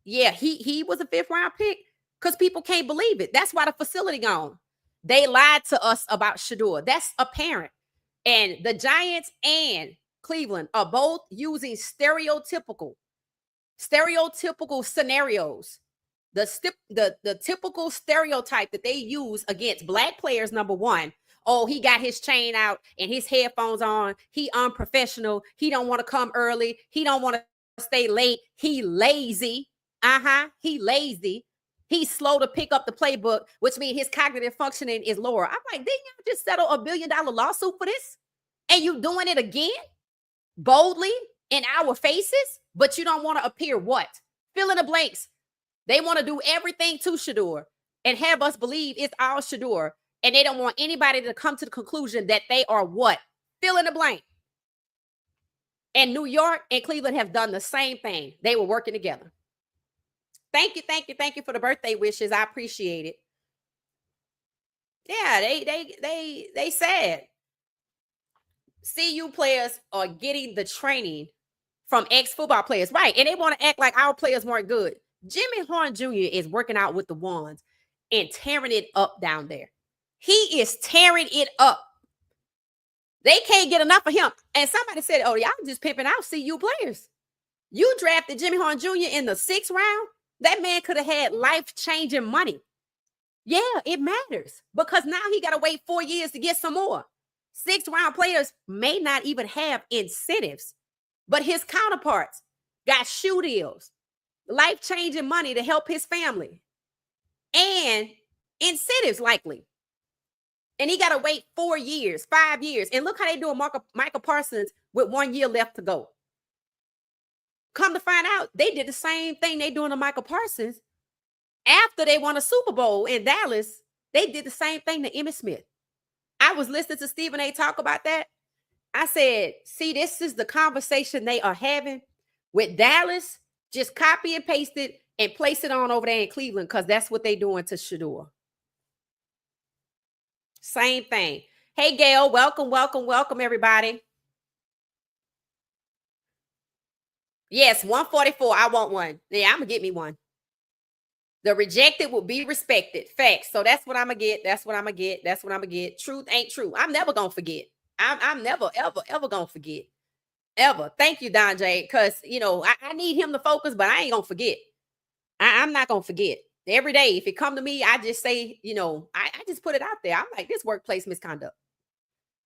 he was a 5th round pick because people can't believe it. That's why the facility gone. They lied to us about Shedeur. That's apparent. And the Giants and Cleveland are both using stereotypical scenarios. The typical stereotype that they use against Black players, number one. Oh, he got his chain out and his headphones on. He unprofessional. He don't want to come early. He don't want to stay late. He lazy. He lazy. He's slow to pick up the playbook, which means his cognitive functioning is lower. I'm like, didn't you just settle $1 billion lawsuit for this? And you doing it again? Boldly in our faces? But you don't want to appear what? Fill in the blanks. They want to do everything to Shedeur and have us believe it's all Shedeur. And they don't want anybody to come to the conclusion that they are what? Fill in the blank. And New York and Cleveland have done the same thing. They were working together. Thank you for the birthday wishes. I appreciate it. Yeah, they said CU players are getting the training from ex-football players, right? And they want to act like our players weren't good. Jimmy Horn Jr. is working out with the ones and tearing it up down there. He is tearing it up. They can't get enough of him. And somebody said, oh, y'all just pimping out CU players. You drafted Jimmy Horn Jr. in the 6th round. That man could have had life-changing money. Yeah, it matters because now he got to wait 4 years to get some more. 6th round players may not even have incentives, but his counterparts got shoe deals, life-changing money to help his family, and incentives likely. And he got to wait 4 years, 5 years. And look how they doing Michael Parsons with 1 year left to go. Come to find out, they did the same thing they doing to Michael Parsons. After they won a Super Bowl in Dallas, they did the same thing to Emmitt Smith. I was listening to Stephen A. talk about that. I said, see, this is the conversation they are having with Dallas. Just copy and paste it and place it on over there in Cleveland because that's what they doing to Shedeur. Same thing. Hey, Gail, welcome, everybody. Yes, 144. I want one. Yeah, I'm going to get me one. The rejected will be respected. Facts. So that's what I'm going to get. That's what I'm going to get. Truth ain't true. I'm never going to forget. I'm never, ever going to forget. Ever. Thank you, Don J. Because, I need him to focus, but I ain't going to forget. I'm not going to forget. Every day, if it come to me, I just say, I just put it out there. I'm like, this workplace misconduct.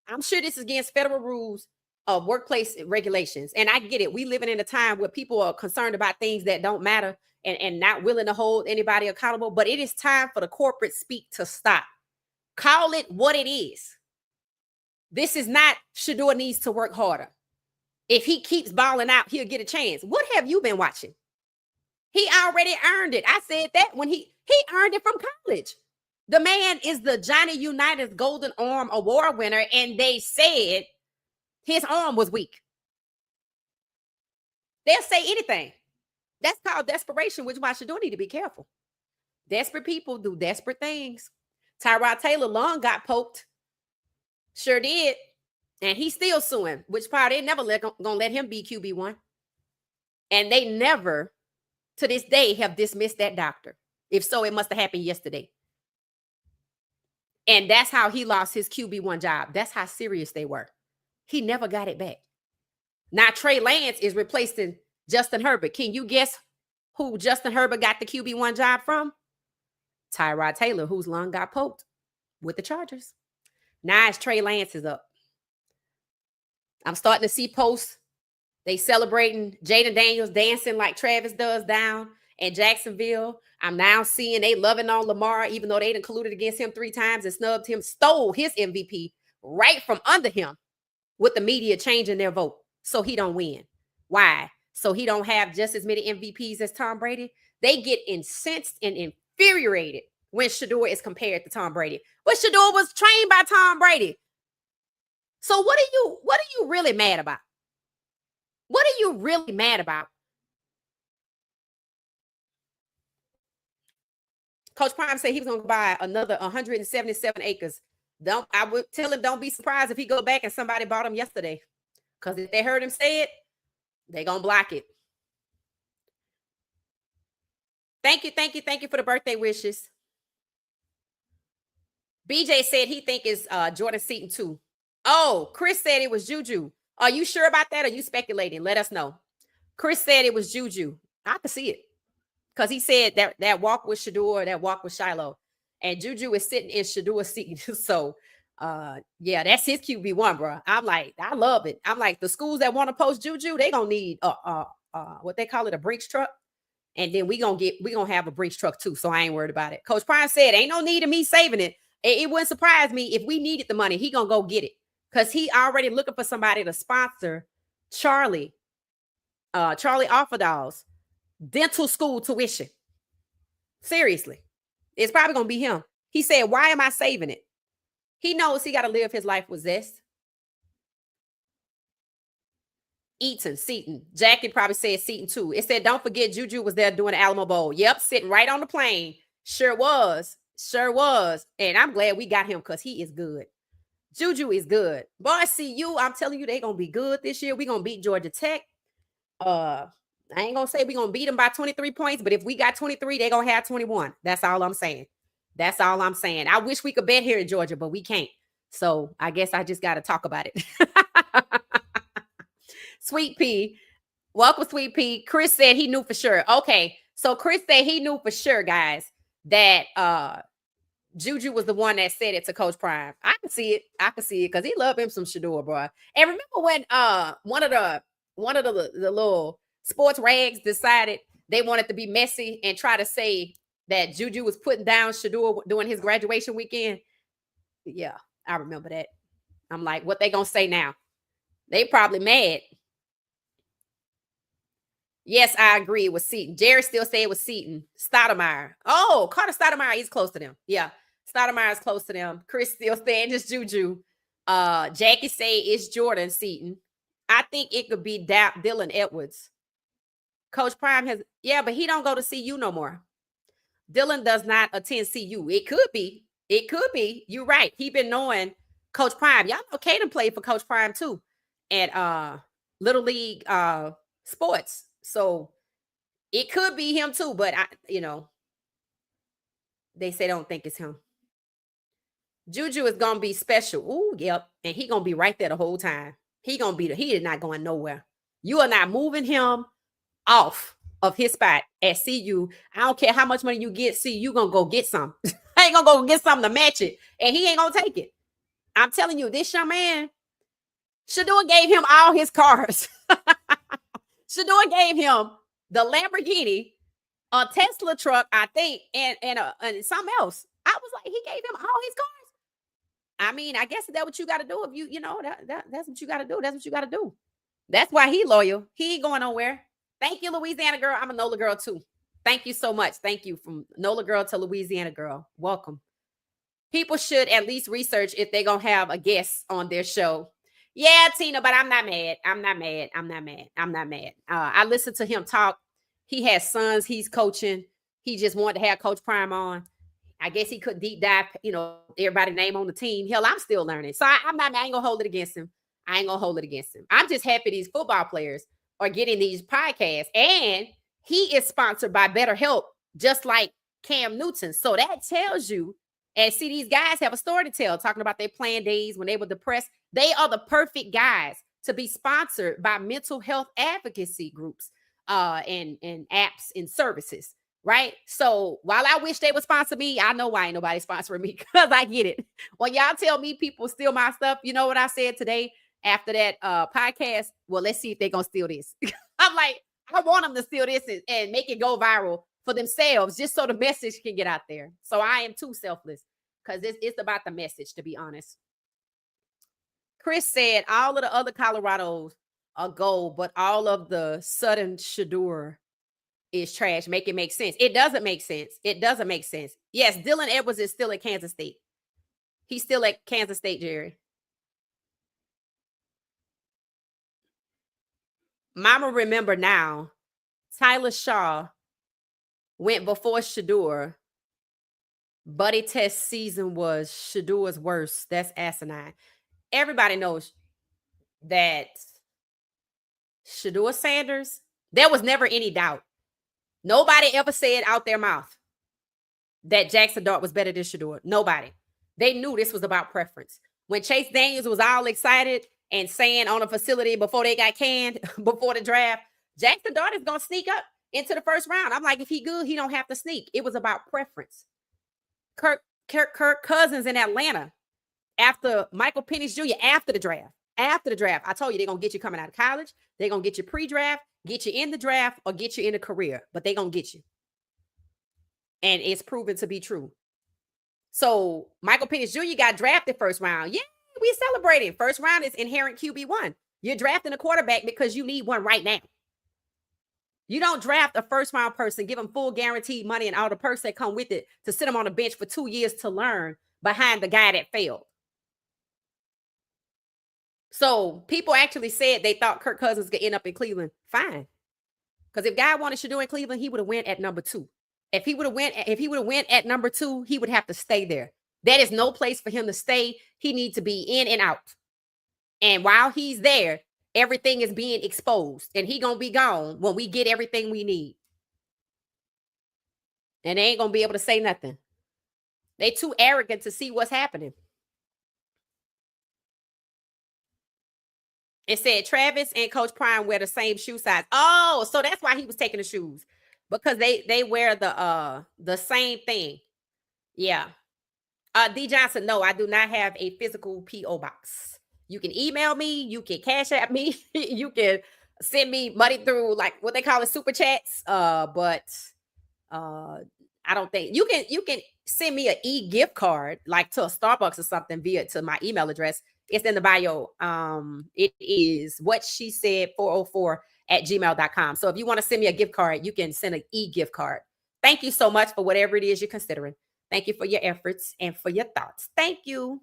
I'm sure this is against federal rules of workplace regulations. And I get it. We living in a time where people are concerned about things that don't matter and not willing to hold anybody accountable. But it is time for the corporate speak to stop. Call it what it is. This is not Shedeur needs to work harder. If he keeps balling out, he'll get a chance. What have you been watching? He already earned it. I said that when he earned it from college. The man is the Johnny Unitas Golden Arm Award winner, and they said his arm was weak. They'll say anything. That's called desperation, which is why Shedeur need to be careful. Desperate people do desperate things. Tyrod Taylor lung got poked. Sure did. And he's still suing, which probably they never gonna let him be QB1. And they never, to this day, have dismissed that doctor. If so, it must have happened yesterday. And that's how he lost his QB1 job. That's how serious they were. He never got it back. Now Trey Lance is replacing Justin Herbert. Can you guess who Justin Herbert got the QB1 job from? Tyrod Taylor, whose lung got poked with the Chargers. Now it's Trey Lance is up. I'm starting to see posts. They celebrating Jaden Daniels dancing like Travis does down in Jacksonville. I'm now seeing they loving on Lamar, even though they done colluded against him 3 times and snubbed him, stole his MVP right from under him with the media changing their vote so he don't win. Why? So he don't have just as many MVPs as Tom Brady. They get incensed and infuriated when Shedeur is compared to Tom Brady. But Shedeur was trained by Tom Brady. So what are you really mad about? What are you really mad about? Coach Prime said he was going to buy another 177 acres. I would tell him, don't be surprised if he go back and somebody bought him yesterday. Because if they heard him say it, they're going to block it. Thank you for the birthday wishes. BJ said he think it's Jordan Seaton too. Oh, Chris said it was Juju. Are you sure about that? Or are you speculating? Let us know. Chris said it was Juju. I could see it. Because he said that walk with Shedeur, that walk with Shiloh. And Juju is sitting in Shedeur's seat. So, yeah, that's his QB1, bro. I'm like, I love it. I'm like, the schools that want to post Juju, they going to need what they call it, a Brinks truck. And then we gonna have a Brinks truck too. So I ain't worried about it. Coach Prime said, ain't no need of me saving it. It wouldn't surprise me if we needed the money. He gonna go get it. Because he already looking for somebody to sponsor Charlie Offerdall's dental school tuition. Seriously. It's probably going to be him. He said, why am I saving it? He knows he got to live his life with zest. Seaton. Jackie probably said Seaton too. It said, don't forget Juju was there doing the Alamo Bowl. Yep, sitting right on the plane. Sure was. And I'm glad we got him because he is good. Juju is good. Boy, CU, I'm telling you, they're going to be good this year. We're going to beat Georgia Tech. I ain't going to say we're going to beat them by 23 points, but if we got 23, they're going to have 21. That's all I'm saying. I wish we could bet here in Georgia, but we can't. So I guess I just got to talk about it. Sweet Pea. Welcome, Sweet Pea. Chris said he knew for sure. Okay. So Chris said he knew for sure, guys, that Juju was the one that said it to Coach Prime. I can see it because he loved him some Shedeur, bro. And remember when one of the little sports rags decided they wanted to be messy and try to say that Juju was putting down Shedeur during his graduation weekend? Yeah, I remember that. I'm like, what they gonna say now? They probably mad. Yes, I agree with Seaton. Jerry still say it was Seaton. Stoudemire. Oh, Carter Stoudemire, he's close to them. Yeah, Stoudemire is close to them. Chris still saying it's Juju. Jackie say it's Jordan Seaton. I think it could be Dylan Edwards. Coach Prime has, yeah, but he don't go to CU no more. Dylan does not attend CU. It could be. You're right. He been knowing Coach Prime. Y'all know Caden played for Coach Prime too at Little League sports. So it could be him too, but they say don't think it's him. Juju is gonna be special. Ooh, yep. And he gonna be right there the whole time. He is not going nowhere. You are not moving him off of his spot at CU. I don't care how much money you get, CU gonna go get some. I ain't gonna go get something to match it. And he ain't gonna take it. I'm telling you, this young man, Shedeur gave him all his cars. Shedeur gave him the Lamborghini, a Tesla truck, I think, and something else. I was like, he gave him all his cars. I mean, I guess that's what you got to do. If that's what you got to do. That's what you got to do. That's why he loyal. He ain't going nowhere. Thank you, Louisiana girl. I'm a NOLA girl too. Thank you so much. Thank you, from NOLA girl to Louisiana girl. Welcome. People should at least research if they're going to have a guest on their show. Yeah, Tina, but I'm not mad. I listened to him talk. He has sons he's coaching. He just wanted to have Coach Prime on. I guess he could deep dive, everybody's name on the team. Hell, I'm still learning. So I ain't going to hold it against him. I'm just happy these football players are getting these podcasts. And he is sponsored by BetterHelp, just like Cam Newton. So that tells you, and see, these guys have a story to tell, talking about their playing days when they were depressed. They are the perfect guys to be sponsored by mental health advocacy groups and apps and services, right? So while I wish they would sponsor me, I know why ain't nobody sponsoring me, because I get it. When y'all tell me people steal my stuff, you know what I said today after that podcast? Well, let's see if they're going to steal this. I'm like, I want them to steal this and make it go viral for themselves, just so the message can get out there. So I am too selfless, because it's about the message, to be honest. Chris said all of the other Colorados are gold, but all of the Southern Shedeur is trash. Make it make sense. It doesn't make sense. Yes, Dylan Edwards is still at Kansas State. He's still at Kansas State, Jerry. Mama remember now, Tyler Shaw went before Shedeur Buddy test season was Shedeur's worst. That's asinine. Everybody knows that Shedeur Sanders, there was never any doubt. Nobody ever said out their mouth that Jackson Dart was better than Shedeur. Nobody. They knew this was about preference. When Chase Daniels was all excited and saying on a facility before they got canned, before the draft, Jackson Dart is going to sneak up into the first round. I'm like, if he good, he don't have to sneak. It was about preference. Kirk Cousins in Atlanta after Michael Penix Jr. after the draft. After the draft, I told you they're going to get you coming out of college. They're going to get you pre-draft, get you in the draft, or get you in a career. But they're going to get you. And it's proven to be true. So Michael Penix Jr. got drafted first round. Yeah, we celebrating. First round is inherent QB1. You're drafting a quarterback because you need one right now. You don't draft a first-round person, give them full guaranteed money and all the perks that come with it to sit them on the bench for 2 years to learn behind the guy that failed. So people actually said they thought Kirk Cousins could end up in Cleveland. Fine. Because if guy wanted Shedeur in Cleveland, he would have went at number 2. If he would have went at number 2, he would have to stay there. That is no place for him to stay. He needs to be in and out. And while he's there, everything is being exposed. And he going to be gone when we get everything we need. And they ain't going to be able to say nothing. They too arrogant to see what's happening. It said Travis and Coach Prime wear the same shoe size. Oh, so that's why he was taking the shoes. Because they wear the same thing. Yeah. D Johnson, no, I do not have a physical P.O. box. You can email me, you can cash at me, you can send me money through like what they call it, super chats. But I don't think you can send me an e-gift card like to a Starbucks or something via to my email address. It's in the bio. It is whatshesaid404@gmail.com. So if you want to send me a gift card, you can send an e-gift card. Thank you so much for whatever it is you're considering. Thank you for your efforts and for your thoughts. Thank you.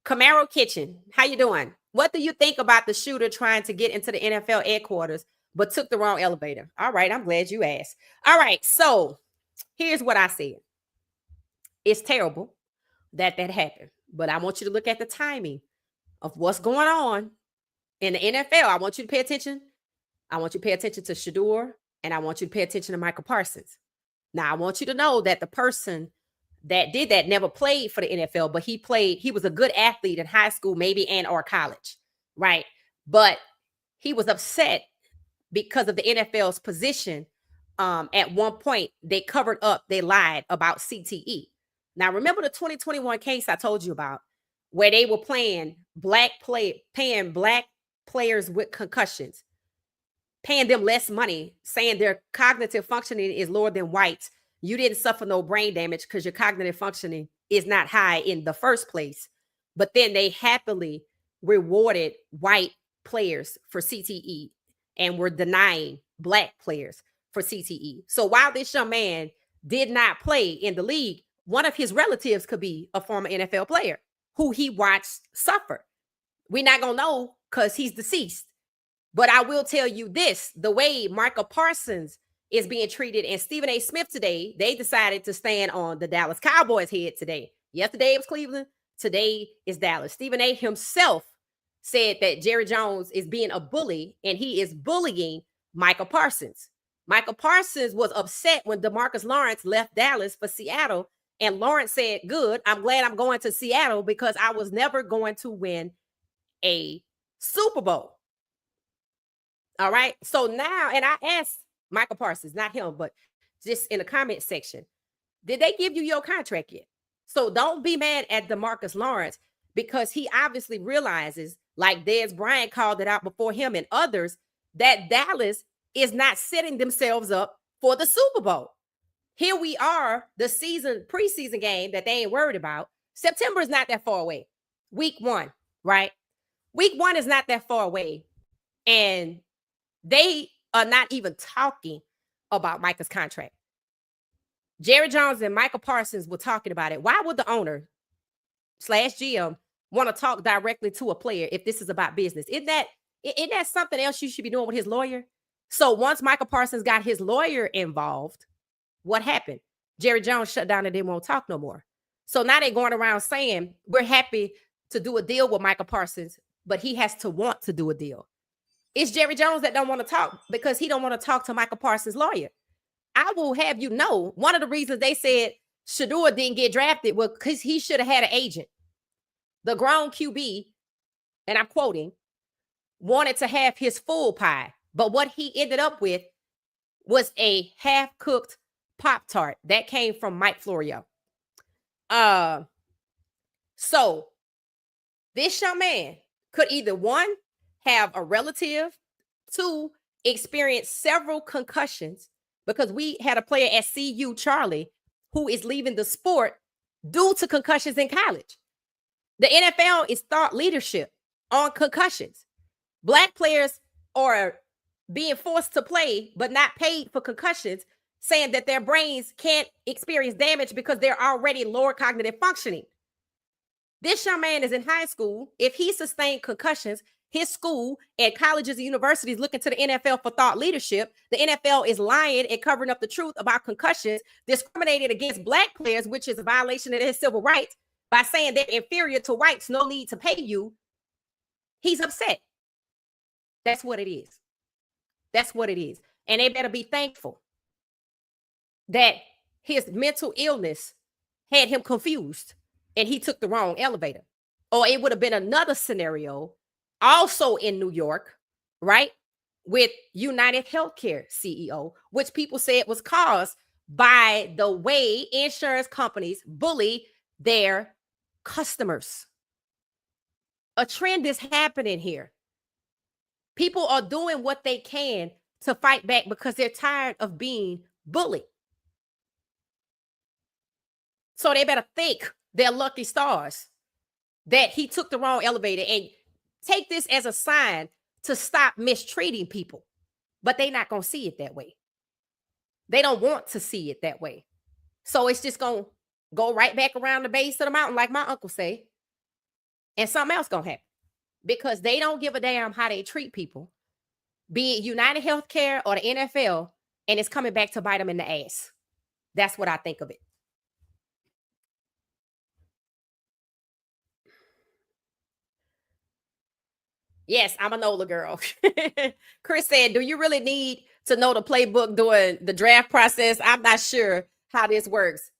Camaro Kitchen, how you doing? What do you think about the shooter trying to get into the NFL headquarters but took the wrong elevator? All right, I'm glad you asked. All right, so here's what I said. It's terrible that happened, but I want you to look at the timing of what's going on in the NFL. I want you to pay attention. I want you to pay attention to Shedeur, and I want you to pay attention to Michael Parsons. Now, I want you to know that the person that did that never played for the NFL, but he was a good athlete in high school, maybe, and or college, right? But he was upset because of the NFL's position. At one point, they lied about CTE. Now, remember the 2021 case I told you about, where they were paying black players with concussions, paying them less money, saying their cognitive functioning is lower than whites. You didn't suffer no brain damage because your cognitive functioning is not high in the first place. But then they happily rewarded white players for CTE and were denying black players for CTE. So while this young man did not play in the league, one of his relatives could be a former NFL player who he watched suffer. We're not going to know because he's deceased. But I will tell you this, the way Michael Parsons is being treated, and Stephen A. Smith today, they decided to stand on the Dallas Cowboys' head today. Yesterday it was Cleveland. Today is Dallas. Stephen A. himself said that Jerry Jones is being a bully, and he is bullying Michael Parsons. Michael Parsons was upset when DeMarcus Lawrence left Dallas for Seattle, and Lawrence said, good, I'm glad I'm going to Seattle because I was never going to win a Super Bowl. All right. So now, and I asked Michael Parsons, not him, but just in the comment section, did they give you your contract yet? So don't be mad at DeMarcus Lawrence because he obviously realizes, like Dez Bryant called it out before him and others, that Dallas is not setting themselves up for the Super Bowl. Here we are, the preseason game that they ain't worried about. September is not that far away. Week 1, right? Week 1 is not that far away. And they are not even talking about Micah's contract. Jerry Jones and Michael Parsons were talking about it. Why would the owner / GM want to talk directly to a player if this is about business? Isn't that something else you should be doing with his lawyer? So once Michael Parsons got his lawyer involved, what happened? Jerry Jones shut down and didn't want to talk no more. So now they're going around saying, we're happy to do a deal with Michael Parsons, but he has to want to do a deal. It's Jerry Jones that don't want to talk because he don't want to talk to Michael Parsons' lawyer. I will have you know, one of the reasons they said Shedeur didn't get drafted was because he should have had an agent. The grown QB, and I'm quoting, wanted to have his full pie, but what he ended up with was a half-cooked Pop-Tart that came from Mike Florio. So this young man could either, one, have a relative, two, experience several concussions, because we had a player at CU, Charlie, who is leaving the sport due to concussions in college. The NFL is thought leadership on concussions. Black players are being forced to play but not paid for concussions, saying that their brains can't experience damage because they're already lower cognitive functioning. This young man is in high school. If he sustained concussions, his school and colleges and universities looking to the NFL for thought leadership. The NFL is lying and covering up the truth about concussions, discriminating against Black players, which is a violation of his civil rights, by saying they're inferior to whites, no need to pay you. He's upset. That's what it is. That's what it is. And they better be thankful that his mental illness had him confused and he took the wrong elevator. Or it would have been another scenario also in New York, right? With United Healthcare CEO, which people said was caused by the way insurance companies bully their customers. A trend is happening here. People are doing what they can to fight back because they're tired of being bullied. So they better thank their lucky stars that he took the wrong elevator, and take this as a sign to stop mistreating people. But they're not going to see it that way. They don't want to see it that way. So it's just going to go right back around the base of the mountain, like my uncle say, and something else going to happen. Because they don't give a damn how they treat people, be it United Healthcare or the NFL, and it's coming back to bite them in the ass. That's what I think of it. Yes, I'm a NOLA girl. Chris said, do you really need to know the playbook during the draft process? I'm not sure how this works.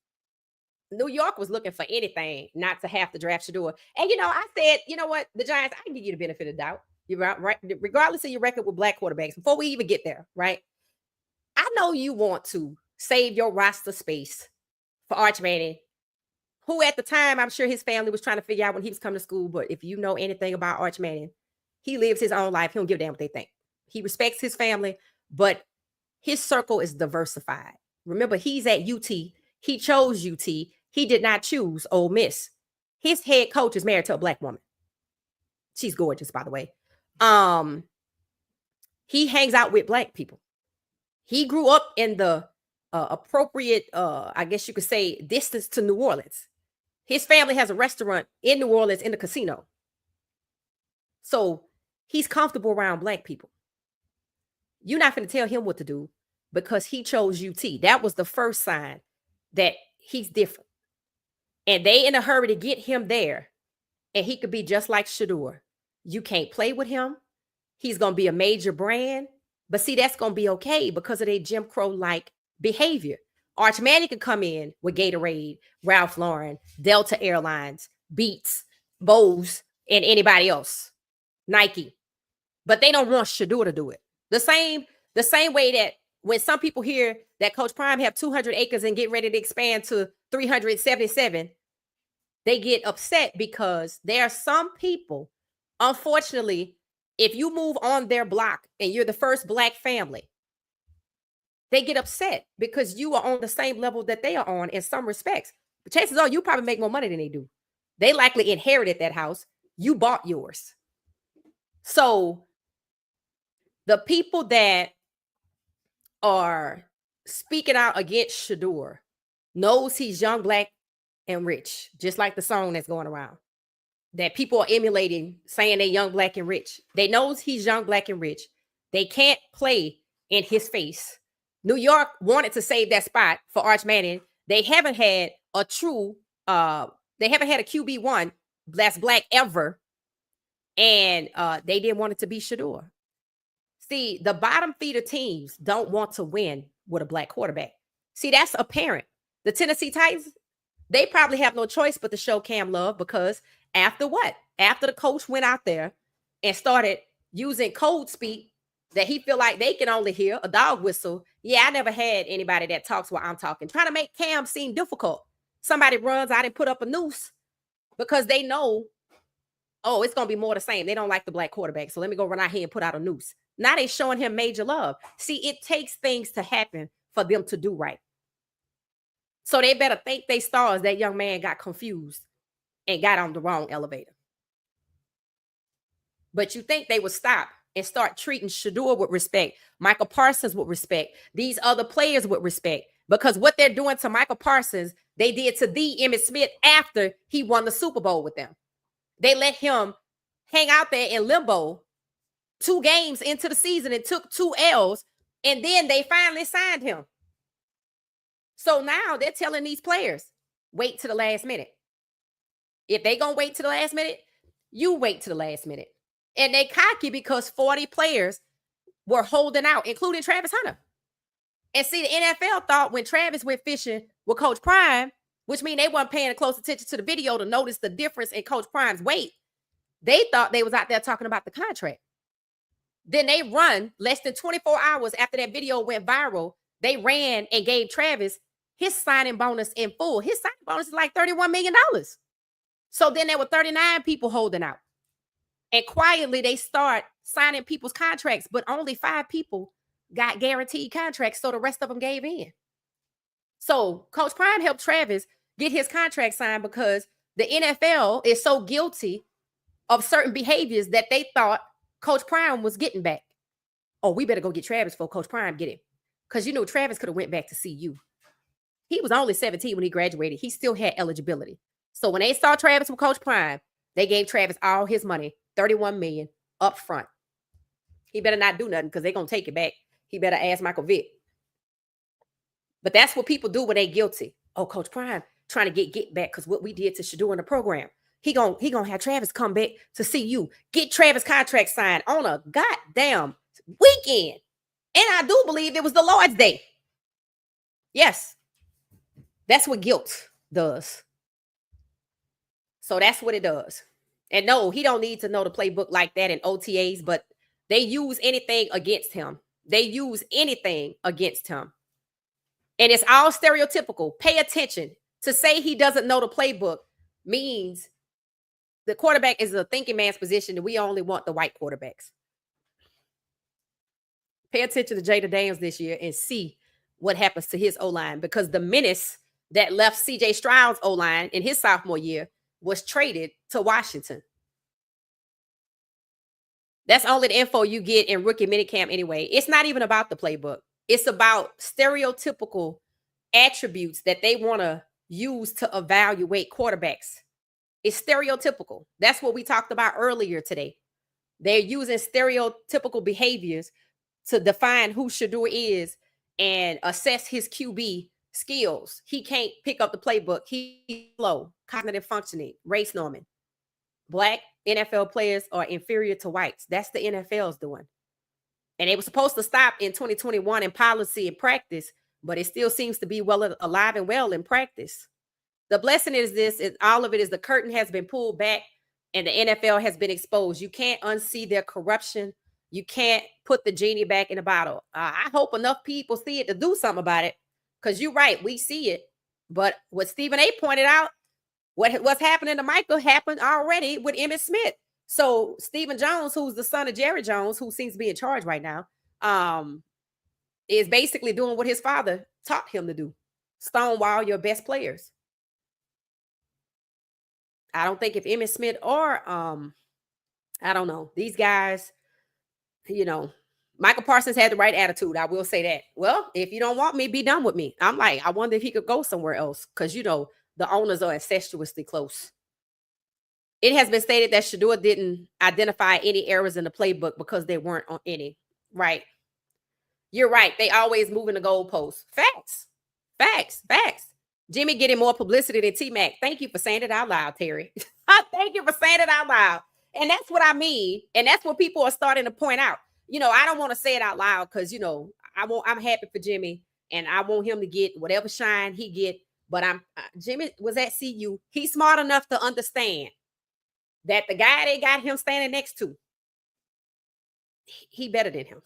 New York was looking for anything not to have to draft Shedeur. And, I said, you know what? The Giants, I can give you the benefit of doubt. You're right. Regardless of your record with Black quarterbacks, before we even get there, right? I know you want to save your roster space for Arch Manning, who at the time, I'm sure his family was trying to figure out when he was coming to school. But if you know anything about Arch Manning, he lives his own life. He don't give a damn what they think. He respects his family, but his circle is diversified. Remember, he's at UT. He chose UT. He did not choose Ole Miss. His head coach is married to a Black woman. She's gorgeous, by the way. He hangs out with Black people. He grew up in the appropriate, I guess you could say, distance to New Orleans. His family has a restaurant in New Orleans in the casino. So he's comfortable around Black people. You're not going to tell him what to do because he chose UT. That was the first sign that he's different. And they in a hurry to get him there. And he could be just like Shedeur. You can't play with him. He's going to be a major brand. But see, that's going to be okay because of their Jim Crow-like behavior. Arch Manning could come in with Gatorade, Ralph Lauren, Delta Airlines, Beats, Bose, and anybody else. Nike. But they don't want Shedeur to do it. The same way that when some people hear that Coach Prime have 200 acres and get ready to expand to 377, they get upset because there are some people, unfortunately, if you move on their block and you're the first Black family, they get upset because you are on the same level that they are on in some respects. But chances are you probably make more money than they do. They likely inherited that house. You bought yours. So the people that are speaking out against Shedeur knows he's young, Black, and rich, just like the song that's going around that people are emulating, saying they're young, Black, and rich. They knows he's young, Black, and rich. They can't play in his face. New York wanted to save that spot for Arch Manning They haven't had a true, they haven't had a QB1 that's black ever. And they didn't want it to be Shedeur. See, the bottom feeder teams don't want to win with a black quarterback. See, that's apparent. The Tennessee Titans, they probably have no choice but to show Cam love, because after what? After the coach went out there and started using code speak that he feel like they can only hear, a dog whistle. Yeah, I never had anybody that talks while I'm talking, trying to make Cam seem difficult. Somebody runs out and put up a noose because they know, oh, it's going to be more the same. They don't like the black quarterback, so let me go run out here and put out a noose. Now they showing him major love. See, it takes things to happen for them to do right. So they better thank they stars that young man got confused and got on the wrong elevator. But you think they would stop and start treating Shedeur with respect, Michael Parsons with respect, these other players with respect, because what they're doing to Michael Parsons, they did to the Emmitt Smith after he won the Super Bowl with them. They let him hang out there in limbo 2 games into the season and took 2 L's, and then they finally signed him. So now they're telling these players, wait to the last minute. If they gonna wait to the last minute, you wait to the last minute. And they cocky because 40 players were holding out, including Travis Hunter. And see, the NFL thought when Travis went fishing with Coach Prime, which means they weren't paying close attention to the video to notice the difference in Coach Prime's weight, they thought they was out there talking about the contract. Then they run less than 24 hours after that video went viral. They ran and gave Travis his signing bonus in full. His signing bonus is like $31 million. So then there were 39 people holding out. And quietly they start signing people's contracts, but only 5 people got guaranteed contracts, so the rest of them gave in. So Coach Prime helped Travis get his contract signed because the NFL is so guilty of certain behaviors that they thought Coach Prime was getting back. Oh, we better go get Travis before Coach Prime get him. Because, you know, Travis could have went back to CU. He was only 17 when he graduated. He still had eligibility. So when they saw Travis with Coach Prime, they gave Travis all his money, $31 million up front. He better not do nothing because they're going to take it back. He better ask Michael Vick. But that's what people do when they guilty. Oh, Coach Prime trying to get back because what we did to Shedeur in the program. He gonna have Travis come back to see you. Get Travis contract signed on a goddamn weekend. And I do believe it was the Lord's Day. Yes. That's what guilt does. So that's what it does. And no, he don't need to know the playbook like that in OTAs, but they use anything against him. They use anything against him. And it's all stereotypical. Pay attention. To say he doesn't know the playbook means the quarterback is a thinking man's position and we only want the white quarterbacks. Pay attention to Jada Daniels this year and see what happens to his O-line, because the menace that left CJ Stroud's O-line in his sophomore year was traded to Washington. That's only the info you get in rookie minicamp anyway. It's not even about the playbook. It's about stereotypical attributes that they want to use to evaluate quarterbacks. It's stereotypical. That's what we talked about earlier today. They're using stereotypical behaviors to define who Shedeur is and assess his QB skills. He can't pick up the playbook. He's slow, cognitive functioning, race norming. Black NFL players are inferior to whites. That's the NFL's doing. And they were supposed to stop in 2021 in policy and practice, but it still seems to be well alive and well in practice. The blessing is this, all of it is the curtain has been pulled back and the NFL has been exposed. You can't unsee their corruption. You can't put the genie back in the bottle. I hope enough people see it to do something about it, because you're right, we see it. But what Stephen A. pointed out, what's happening to Michael happened already with Emmitt Smith. So Stephen Jones, who's the son of Jerry Jones, who seems to be in charge right now, is basically doing what his father taught him to do. Stonewall your best players. I don't think if Emmitt Smith or, I don't know, these guys, you know, Michael Parsons had the right attitude. I will say that. Well, if you don't want me, be done with me. I'm like, I wonder if he could go somewhere else, because, you know, the owners are incestuously close. It has been stated that Shedeur didn't identify any errors in the playbook because there weren't on any. Right. You're right. They always moving the goalposts. Facts. Jimmy getting more publicity than T-Mac. Thank you for saying it out loud, Terry. Thank you for saying it out loud. And that's what I mean. And that's what people are starting to point out. I don't want to say it out loud because, I'm happy for Jimmy and I want him to get whatever shine he get. But Jimmy was at CU. He's smart enough to understand that the guy they got him standing next to, he better than him.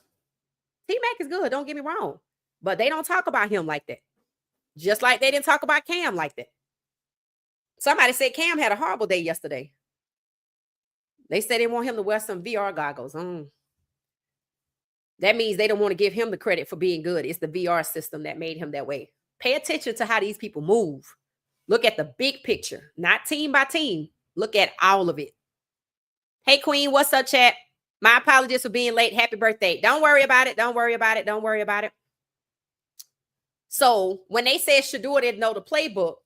T-Mac is good. Don't get me wrong. But they don't talk about him like that. Just like they didn't talk about Cam like that. Somebody said Cam had a horrible day yesterday. They said they want him to wear some VR goggles. That means they don't want to give him the credit for being good. It's the VR system that made him that way. Pay attention to how these people move. Look at the big picture, not team by team. Look at all of it. Hey, Queen, what's up, chat? My apologies for being late. Happy birthday. Don't worry about it. Don't worry about it. Don't worry about it. So when they said Shedeur didn't know the playbook,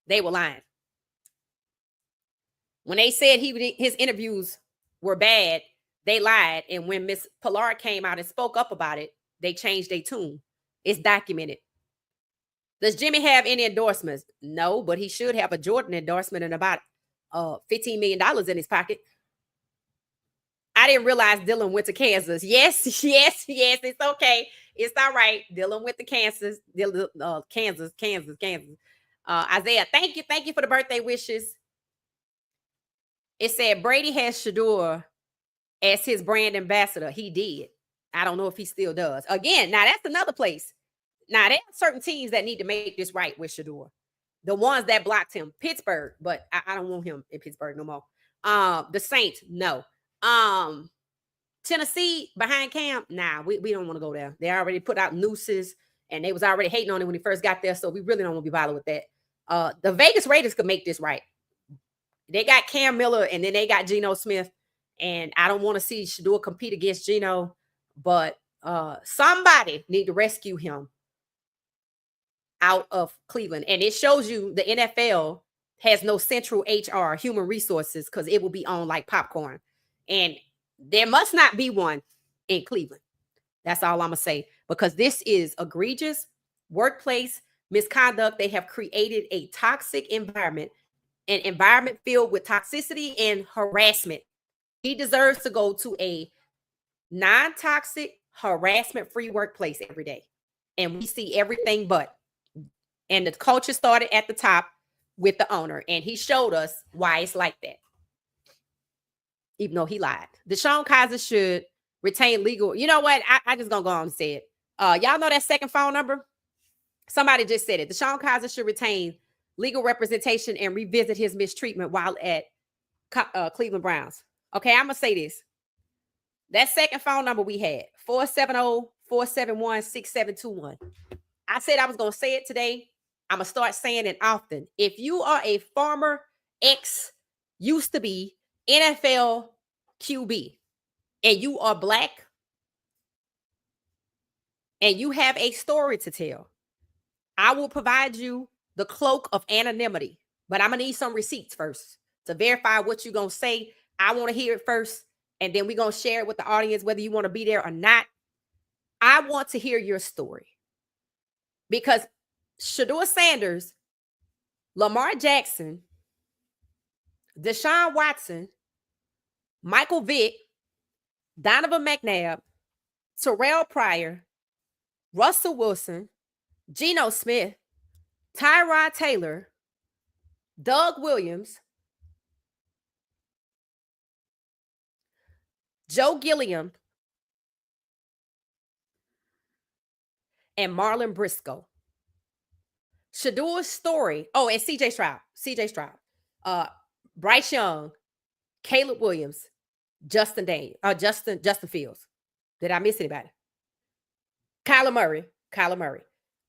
they were lying. When they said his interviews were bad, they lied. And when Miss Pilar came out and spoke up about it, they changed their tune. It's documented. Does Jimmy have any endorsements? No, but he should have a Jordan endorsement and about $15 million in his pocket. I didn't realize Dylan went to Kansas. Yes. It's okay. It's all right. Dylan went to Kansas. Kansas. Isaiah, thank you for the birthday wishes. It said Brady has Shedeur as his brand ambassador. He did. I don't know if he still does. Again, now that's another place. Now there are certain teams that need to make this right with Shedeur. The ones that blocked him, Pittsburgh, but I don't want him in Pittsburgh no more. The Saints, no. Tennessee behind Cam, nah, we don't want to go there. They already put out nooses and they was already hating on him when he first got there, so we really don't want to be bothered with that. The Vegas Raiders could make this right. They got Cam Miller and then they got Geno Smith, and I don't want to see Shedeur compete against Geno, but somebody need to rescue him out of Cleveland. And it shows you the NFL has no central HR, human resources, because it will be on like popcorn. And there must not be one in Cleveland. That's all I'm going to say, because this is egregious workplace misconduct. They have created a toxic environment, an environment filled with toxicity and harassment. He deserves to go to a non-toxic, harassment-free workplace every day. And we see everything but. And the culture started at the top with the owner. And he showed us why it's like that. Even though he lied. Deshaun Kaiser should retain legal. You know what? I just gonna go on and say it. Y'all know that second phone number? Somebody just said it. Deshaun Kaiser should retain legal representation and revisit his mistreatment while at Cleveland Browns. Okay, I'm gonna say this. That second phone number we had, 470-471-6721. I said I was gonna say it today. I'm gonna start saying it often. If you are a former used to be NFL QB and you are Black and you have a story to tell, I will provide you the cloak of anonymity, but I'm gonna need some receipts first to verify what you're gonna say. I want to hear it first, and then we're gonna share it with the audience, whether you want to be there or not. I want to hear your story, because Shedeur Sanders, Lamar Jackson, Deshaun Watson, Michael Vick, Donovan McNabb, Terrell Pryor, Russell Wilson, Geno Smith, Tyrod Taylor, Doug Williams, Joe Gilliam, and Marlon Briscoe. Shedeur's story. Oh, and CJ Stroud. Bryce Young, Caleb Williams, Justin Fields. Did I miss anybody? Kyler Murray.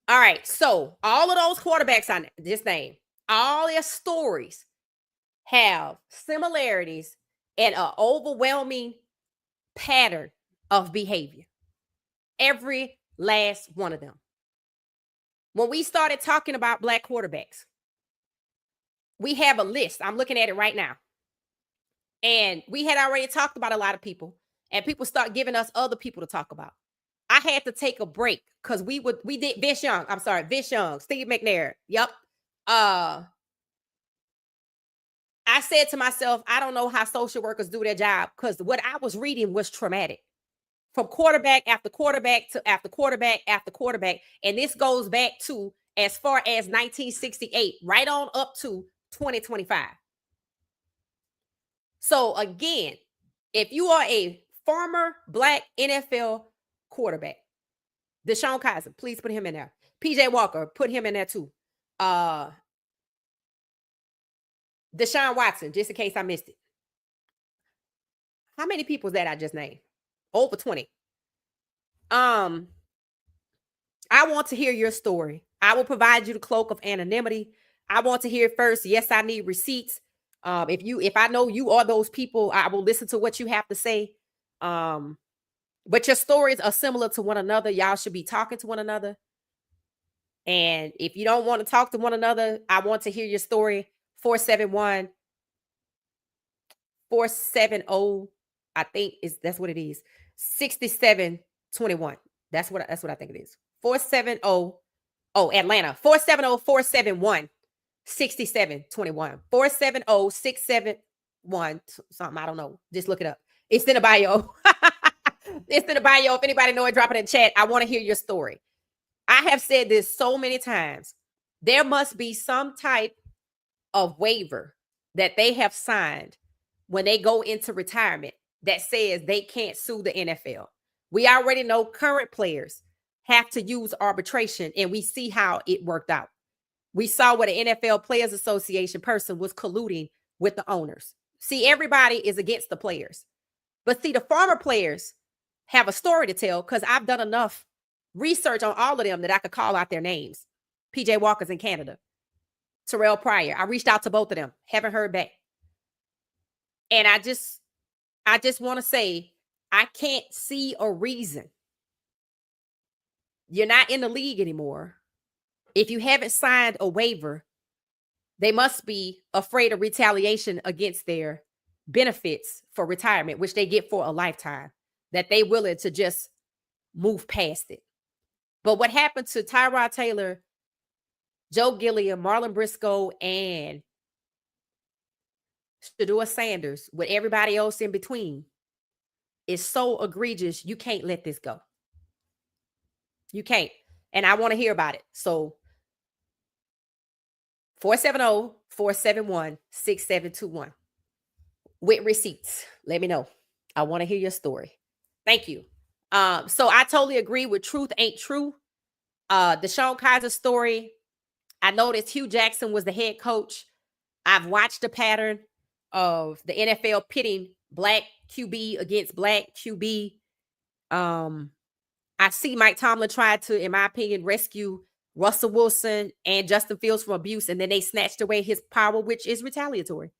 All right. So all of those quarterbacks on this name, all their stories have similarities and an overwhelming pattern of behavior. Every last one of them. When we started talking about Black quarterbacks, we have a list. I'm looking at it right now. And we had already talked about a lot of people, and people start giving us other people to talk about. I had to take a break because we did Vince Young. I'm sorry, Vince Young, Steve McNair. Yep. I said to myself, I don't know how social workers do their job because what I was reading was traumatic. From quarterback after quarterback to after quarterback after quarterback. And this goes back to as far as 1968, right on up to 2025. So again, if you are a former Black NFL quarterback, Deshaun Kaiser, please put him in there. PJ Walker, put him in there too. Deshaun Watson, just in case I missed it. How many people is that I just named? Over 20. I want to hear your story. I will provide you the cloak of anonymity. I want to hear it first. Yes, I need receipts. If I know you are those people, I will listen to what you have to say. But your stories are similar to one another. Y'all should be talking to one another. And if you don't want to talk to one another, I want to hear your story. 471-470, I think that's what it is. 6721. That's what I think it is. 470. Oh, Atlanta. 470-471. 6721. 470-671. Something. I don't know. Just look it up. It's in the bio. It's in the bio. If anybody know it, drop it in the chat. I want to hear your story. I have said this so many times. There must be some type of waiver that they have signed when they go into retirement that says they can't sue the NFL. We already know current players have to use arbitration, and we see how it worked out. We saw what an NFL Players Association person was colluding with the owners. See, everybody is against the players. But see, the former players have a story to tell because I've done enough research on all of them that I could call out their names. PJ Walker's in Canada. Terrell Pryor. I reached out to both of them. Haven't heard back. And I just want to say, I can't see a reason. You're not in the league anymore. If you haven't signed a waiver, they must be afraid of retaliation against their benefits for retirement, which they get for a lifetime, that they willing to just move past it. But what happened to Tyrod Taylor, Joe Gilliam, Marlon Briscoe, and Shedeur Sanders, with everybody else in between, is so egregious. You can't let this go. You can't. And I want to hear about it. So 470-471-6721 with receipts. Let me know. I want to hear your story. Thank you. So I totally agree with truth ain't true. Deshaun Kaiser's story. I noticed Hugh Jackson was the head coach. I've watched the pattern of the NFL pitting Black QB against Black QB. I see Mike Tomlin tried to, in my opinion, rescue Russell Wilson and Justin Fields from abuse, and then they snatched away his power, which is retaliatory.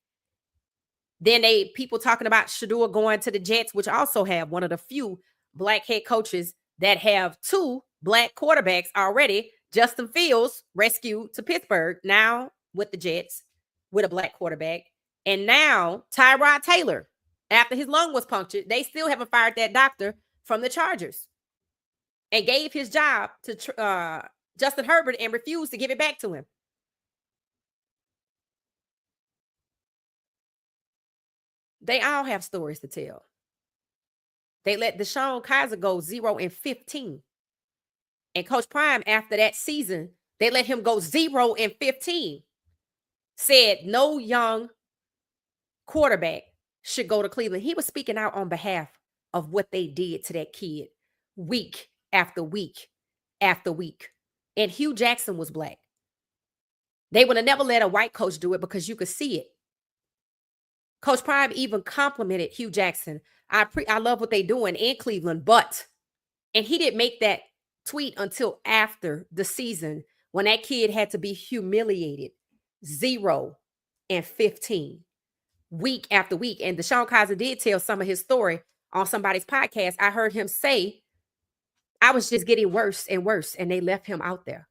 Then people talking about Shedeur going to the Jets, which also have one of the few Black head coaches that have 2 Black quarterbacks already. Justin Fields rescued to Pittsburgh, now with the Jets with a Black quarterback. And now Tyrod Taylor, after his lung was punctured, they still haven't fired that doctor from the Chargers and gave his job to Justin Herbert and refused to give it back to him. They all have stories to tell. They let Deshaun Kaiser go 0-15. And Coach Prime, after that season, they let him go 0-15. Said no young quarterback should go to Cleveland. He was speaking out on behalf of what they did to that kid week after week after week. And Hugh Jackson was Black. They would have never let a white coach do it because you could see it. Coach Prime even complimented Hugh Jackson. I love what they're doing in Cleveland, and he didn't make that tweet until after the season when that kid had to be humiliated 0-15 week after week. And Deshaun Kaiser did tell some of his story on somebody's podcast. I heard him say, I was just getting worse and worse, and they left him out there.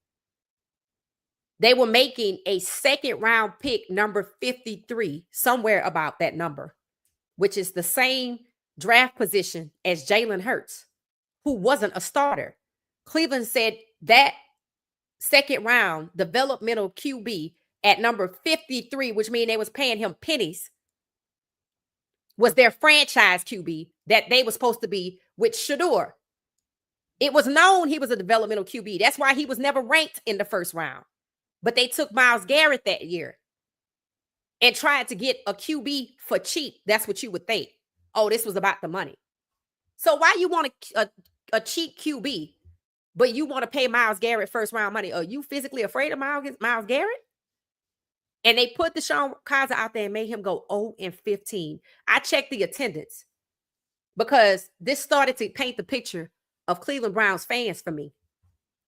They were making a second round pick, number 53, somewhere about that number, which is the same draft position as Jalen Hurts, who wasn't a starter. Cleveland said that second round developmental QB at number 53, which means they was paying him pennies, was their franchise QB that they were supposed to be with Shedeur. It was known he was a developmental QB. That's why he was never ranked in the first round. But they took Myles Garrett that year and tried to get a QB for cheap. That's what you would think. Oh, this was about the money. So why you want a cheap QB, but you want to pay Myles Garrett first round money? Are you physically afraid of Myles Garrett? And they put DeShone Kizer out there and made him go 0-15. I checked the attendance because this started to paint the picture of Cleveland Browns fans for me.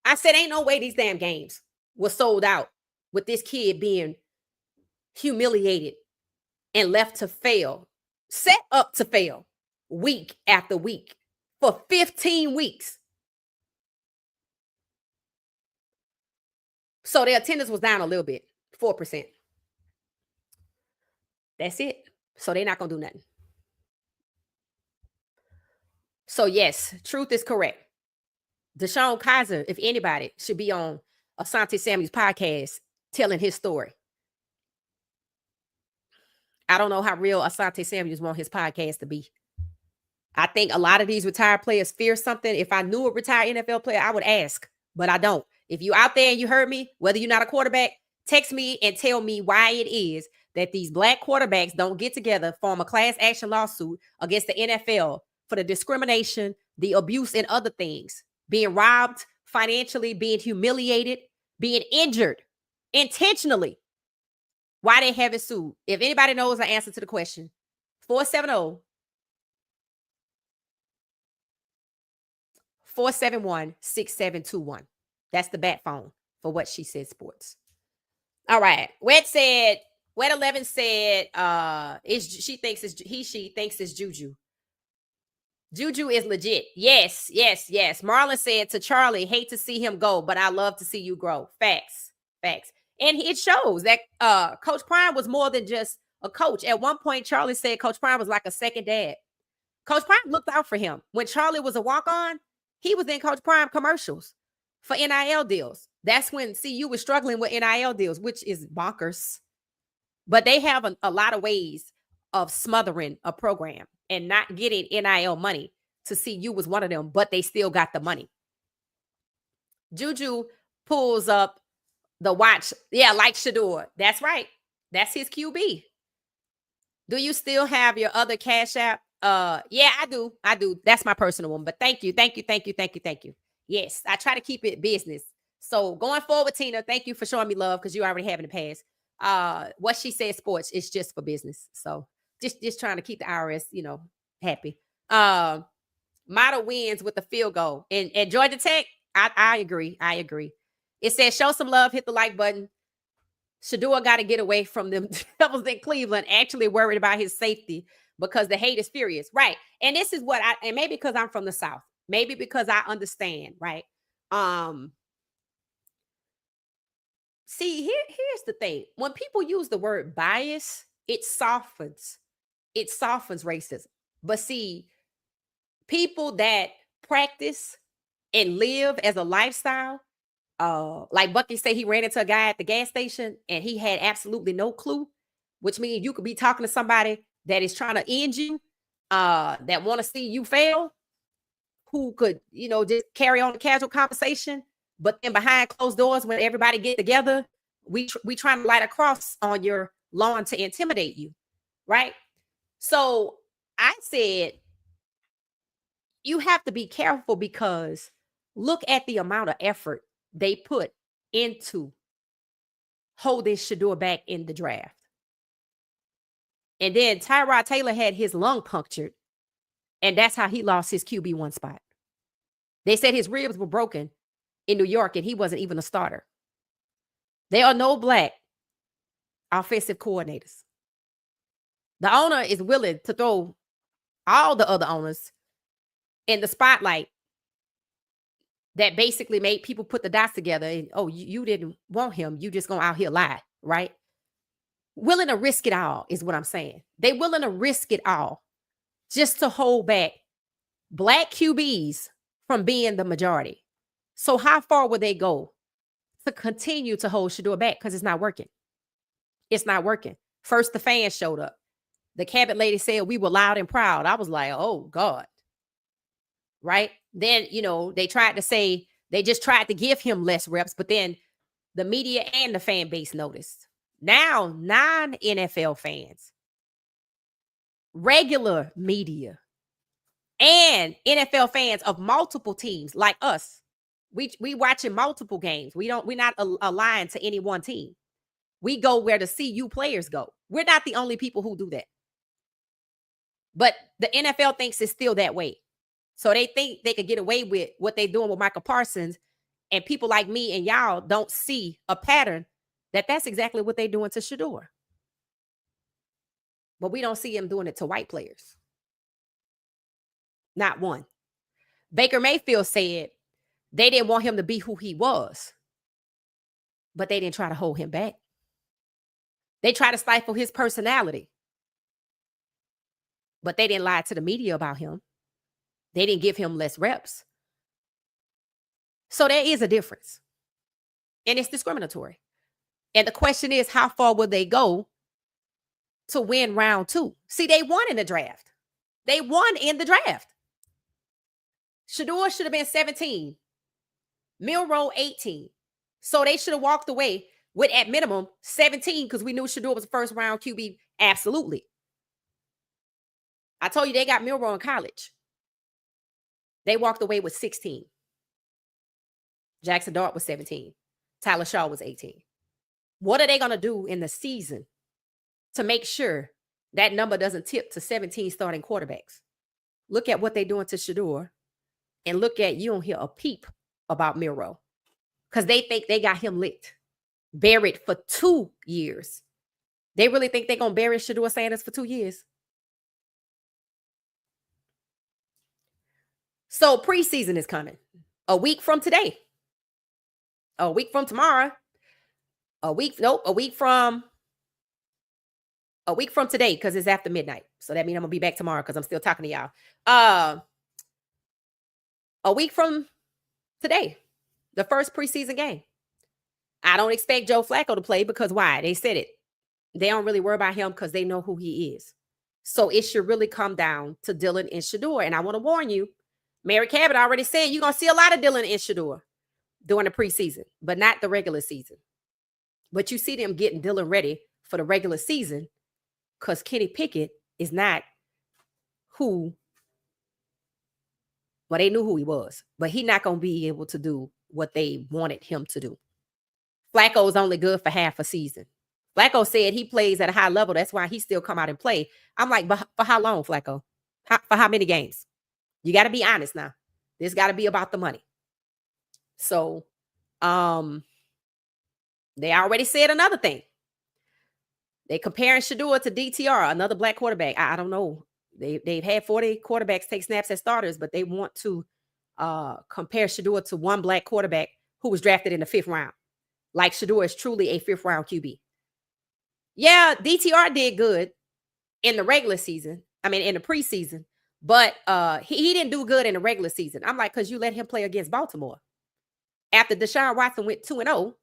I said, ain't no way these damn games were sold out with this kid being humiliated and left to fail, set up to fail week after week for 15 weeks. So their attendance was down a little bit, 4%. That's it. So they're not going to do nothing. So yes, truth is correct. DeShone Kizer, if anybody, should be on Asante Samuel's podcast telling his story. I don't know how real Asante Samuels want his podcast to be. I think a lot of these retired players fear something. If I knew a retired NFL player, I would ask, but I don't. If you out there and you heard me, whether you're not a quarterback, text me and tell me why it is that these black quarterbacks don't get together, form a class action lawsuit against the NFL for the discrimination, the abuse, and other things. Being robbed financially, being humiliated, being injured intentionally. Why they haven't sued? If anybody knows the answer to the question, 470-471-6721. That's the bat phone for What She Said Sports. All right. Wet 11 said, she thinks it's Juju. Juju is legit. Yes. Marlon said to Charlie, hate to see him go, but I love to see you grow. Facts. And it shows that Coach Prime was more than just a coach. At one point, Charlie said Coach Prime was like a second dad. Coach Prime looked out for him. When Charlie was a walk-on, he was in Coach Prime commercials for NIL deals. That's when CU was struggling with NIL deals, which is bonkers. But they have a lot of ways of smothering a program and not getting NIL money. To CU was one of them, but they still got the money. Juju pulls up the watch. Yeah, like Shedeur. That's right. That's his QB. Do you still have your other Cash App? Yeah, I do. That's my personal one. But thank you. Yes, I try to keep it business. So going forward, Tina, thank you for showing me love because you already have in the past. What She Said Sports is just for business. So just trying to keep the IRS, happy. Model wins with the field goal. And Georgia Tech, I agree. It says show some love, hit the like button. Shedeur got to get away from them Devils in Cleveland, actually worried about his safety because the hate is furious. Right. And this is what and maybe because I'm from the South, maybe because I understand, right? See, here's the thing. When people use the word bias, it softens racism. But see, people that practice and live as a lifestyle, like Bucky said, he ran into a guy at the gas station and he had absolutely no clue, which means you could be talking to somebody that is trying to end you, that want to see you fail, who could, just carry on a casual conversation. But then behind closed doors, when everybody get together, we trying to light a cross on your lawn to intimidate you, right? So I said, you have to be careful because look at the amount of effort they put into holding Shedeur back in the draft. And then Tyrod Taylor had his lung punctured, and that's how he lost his QB1 spot. They said his ribs were broken in New York, and he wasn't even a starter. There are no black offensive coordinators. The owner is willing to throw all the other owners in the spotlight that basically made people put the dots together and, you didn't want him. You just gonna out here lie, right? Willing to risk it all is what I'm saying. They willing to risk it all just to hold back black QBs from being the majority. So how far would they go to continue to hold Shedeur back? Because it's not working. It's not working. First, the fans showed up. The cabinet lady said we were loud and proud. I was like, oh God. Right? Then, they tried to say, they just tried to give him less reps, but then the media and the fan base noticed. Now, non-NFL fans, regular media, and NFL fans of multiple teams like us, we watching multiple games. We're not aligned to any one team. We go where the CU players go. We're not the only people who do that. But the NFL thinks it's still that way. So they think they could get away with what they're doing with Michael Parsons, and people like me and y'all don't see a pattern that's exactly what they're doing to Shedeur. But we don't see him doing it to white players. Not one. Baker Mayfield said they didn't want him to be who he was, but they didn't try to hold him back. They tried to stifle his personality, but they didn't lie to the media about him. They didn't give him less reps. So there is a difference, and it's discriminatory. And the question is, how far will they go to win round 2? See, they won in the draft. They won in the draft. Shedeur should have been 17. Milroe, 18. So they should have walked away with, at minimum, 17, because we knew Shedeur was a first-round QB. Absolutely. I told you they got Milroe in college. They walked away with 16. Jackson Dart was 17. Tyler Shaw was 18. What are they going to do in the season to make sure that number doesn't tip to 17 starting quarterbacks? Look at what they're doing to Shedeur, and look at, you don't hear a peep about Milroe, because they think they got him licked, buried for 2 years. They really think they're going to bury Shedeur Sanders for 2 years? So preseason is coming a week from today, a week from tomorrow, a week from today, because it's after midnight. So that means I'm going to be back tomorrow because I'm still talking to y'all. A week from today, the first preseason game. I don't expect Joe Flacco to play, because why? They said it. They don't really worry about him because they know who he is. So it should really come down to Dylan and Shedeur. And I want to warn you, Mary Cabot already said you're going to see a lot of Dylan and Shedeur during the preseason, but not the regular season. But you see them getting Dylan ready for the regular season, because Kenny Pickett is not who, well, they knew who he was, but he's not going to be able to do what they wanted him to do. Flacco's only good for half a season. Flacco said he plays at a high level. That's why he still come out and play. I'm like, but for how long, Flacco? For how many games? You got to be honest now. This got to be about the money. So, they already said another thing. They comparing Shedeur to DTR, another black quarterback. I don't know. They've had 40 quarterbacks take snaps as starters, but they want to compare Shedeur to one black quarterback who was drafted in the 5th round. Like Shedeur is truly a 5th round QB. Yeah, DTR did good in the regular season. I mean, in the preseason, but he didn't do good in the regular season. I'm like, because you let him play against Baltimore. After Deshaun Watson went 2-0,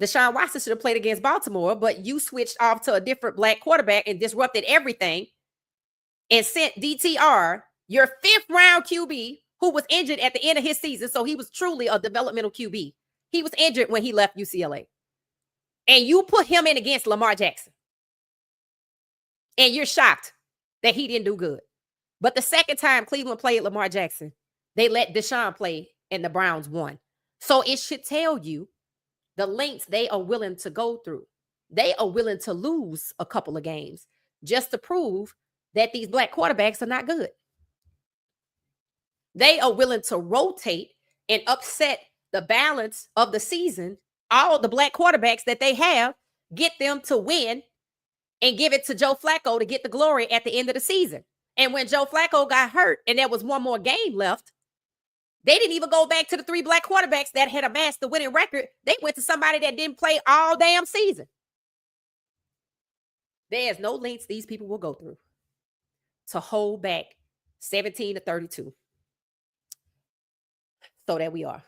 Deshaun Watson should have played against Baltimore, but you switched off to a different black quarterback and disrupted everything and sent DTR, your 5th round QB, who was injured at the end of his season. So he was truly a developmental QB. He was injured when he left UCLA. And you put him in against Lamar Jackson. And you're shocked that he didn't do good. But the second time Cleveland played Lamar Jackson, they let Deshaun play and the Browns won. So it should tell you the lengths they are willing to go through. They are willing to lose a couple of games just to prove that these black quarterbacks are not good. They are willing to rotate and upset the balance of the season. All the black quarterbacks that they have, get them to win and give it to Joe Flacco to get the glory at the end of the season. And when Joe Flacco got hurt and there was one more game left, they didn't even go back to the 3 black quarterbacks that had amassed the winning record. They went to somebody that didn't play all damn season. There's no lengths these people will go through to hold back 17-32. So there we are.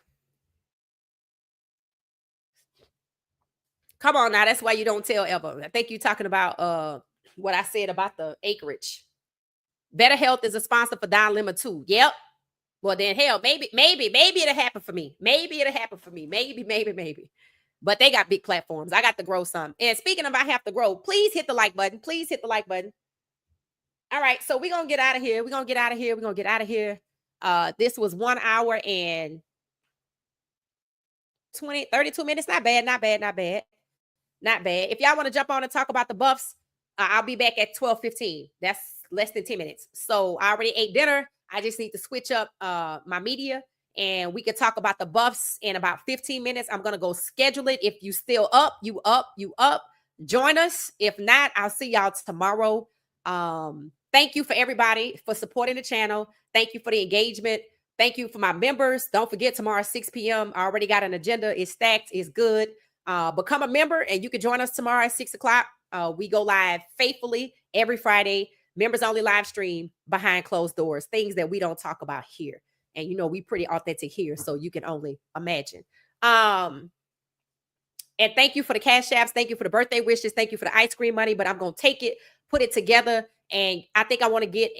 Come on now. That's why you don't tell ever. I think you're talking about what I said about the acreage. Better Health is a sponsor for Dilemma too. Yep. Well, then hell, maybe it'll happen for me. Maybe it'll happen for me. Maybe. But they got big platforms. I got to grow some. And speaking of I have to grow, please hit the like button. Please hit the like button. All right. So we're going to get out of here. This was 1 hour and 32 minutes. Not bad. If y'all want to jump on and talk about the Buffs, I'll be back at 12:15. That's less than 10 minutes. So I already ate dinner. I just need to switch up my media, and we could talk about the Buffs in about 15 minutes. I'm going to go schedule it. If you still up, you up. Join us. If not, I'll see y'all tomorrow. Thank you for everybody for supporting the channel. Thank you for the engagement. Thank you for my members. Don't forget tomorrow, 6 p.m. I already got an agenda. It's stacked. It's good. Become a member, and you can join us tomorrow at 6 o'clock. We go live faithfully every Friday. Members only live stream behind closed doors, things that we don't talk about here. And you know, we pretty authentic here, so you can only imagine. And thank you for the cash apps. Thank you for the birthday wishes. Thank you for the ice cream money, but I'm going to take it, put it together. And I think I want to get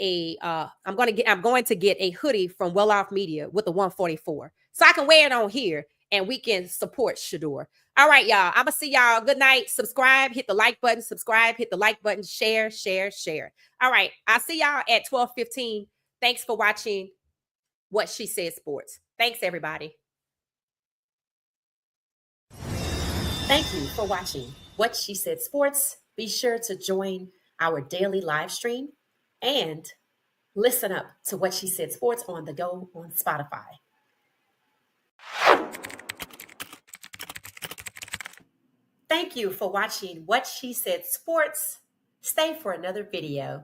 I'm going to get a hoodie from Well Off Media with the 144. So I can wear it on here and we can support Shedeur. All right, y'all. I'm going to see y'all. Good night. Subscribe, hit the like button, share. All right. I'll see y'all at 12:15. Thanks for watching What She Said Sports. Thanks, everybody. Thank you for watching What She Said Sports. Be sure to join our daily live stream and listen up to What She Said Sports on the go on Spotify. Thank you for watching What She Said Sports. Stay for another video.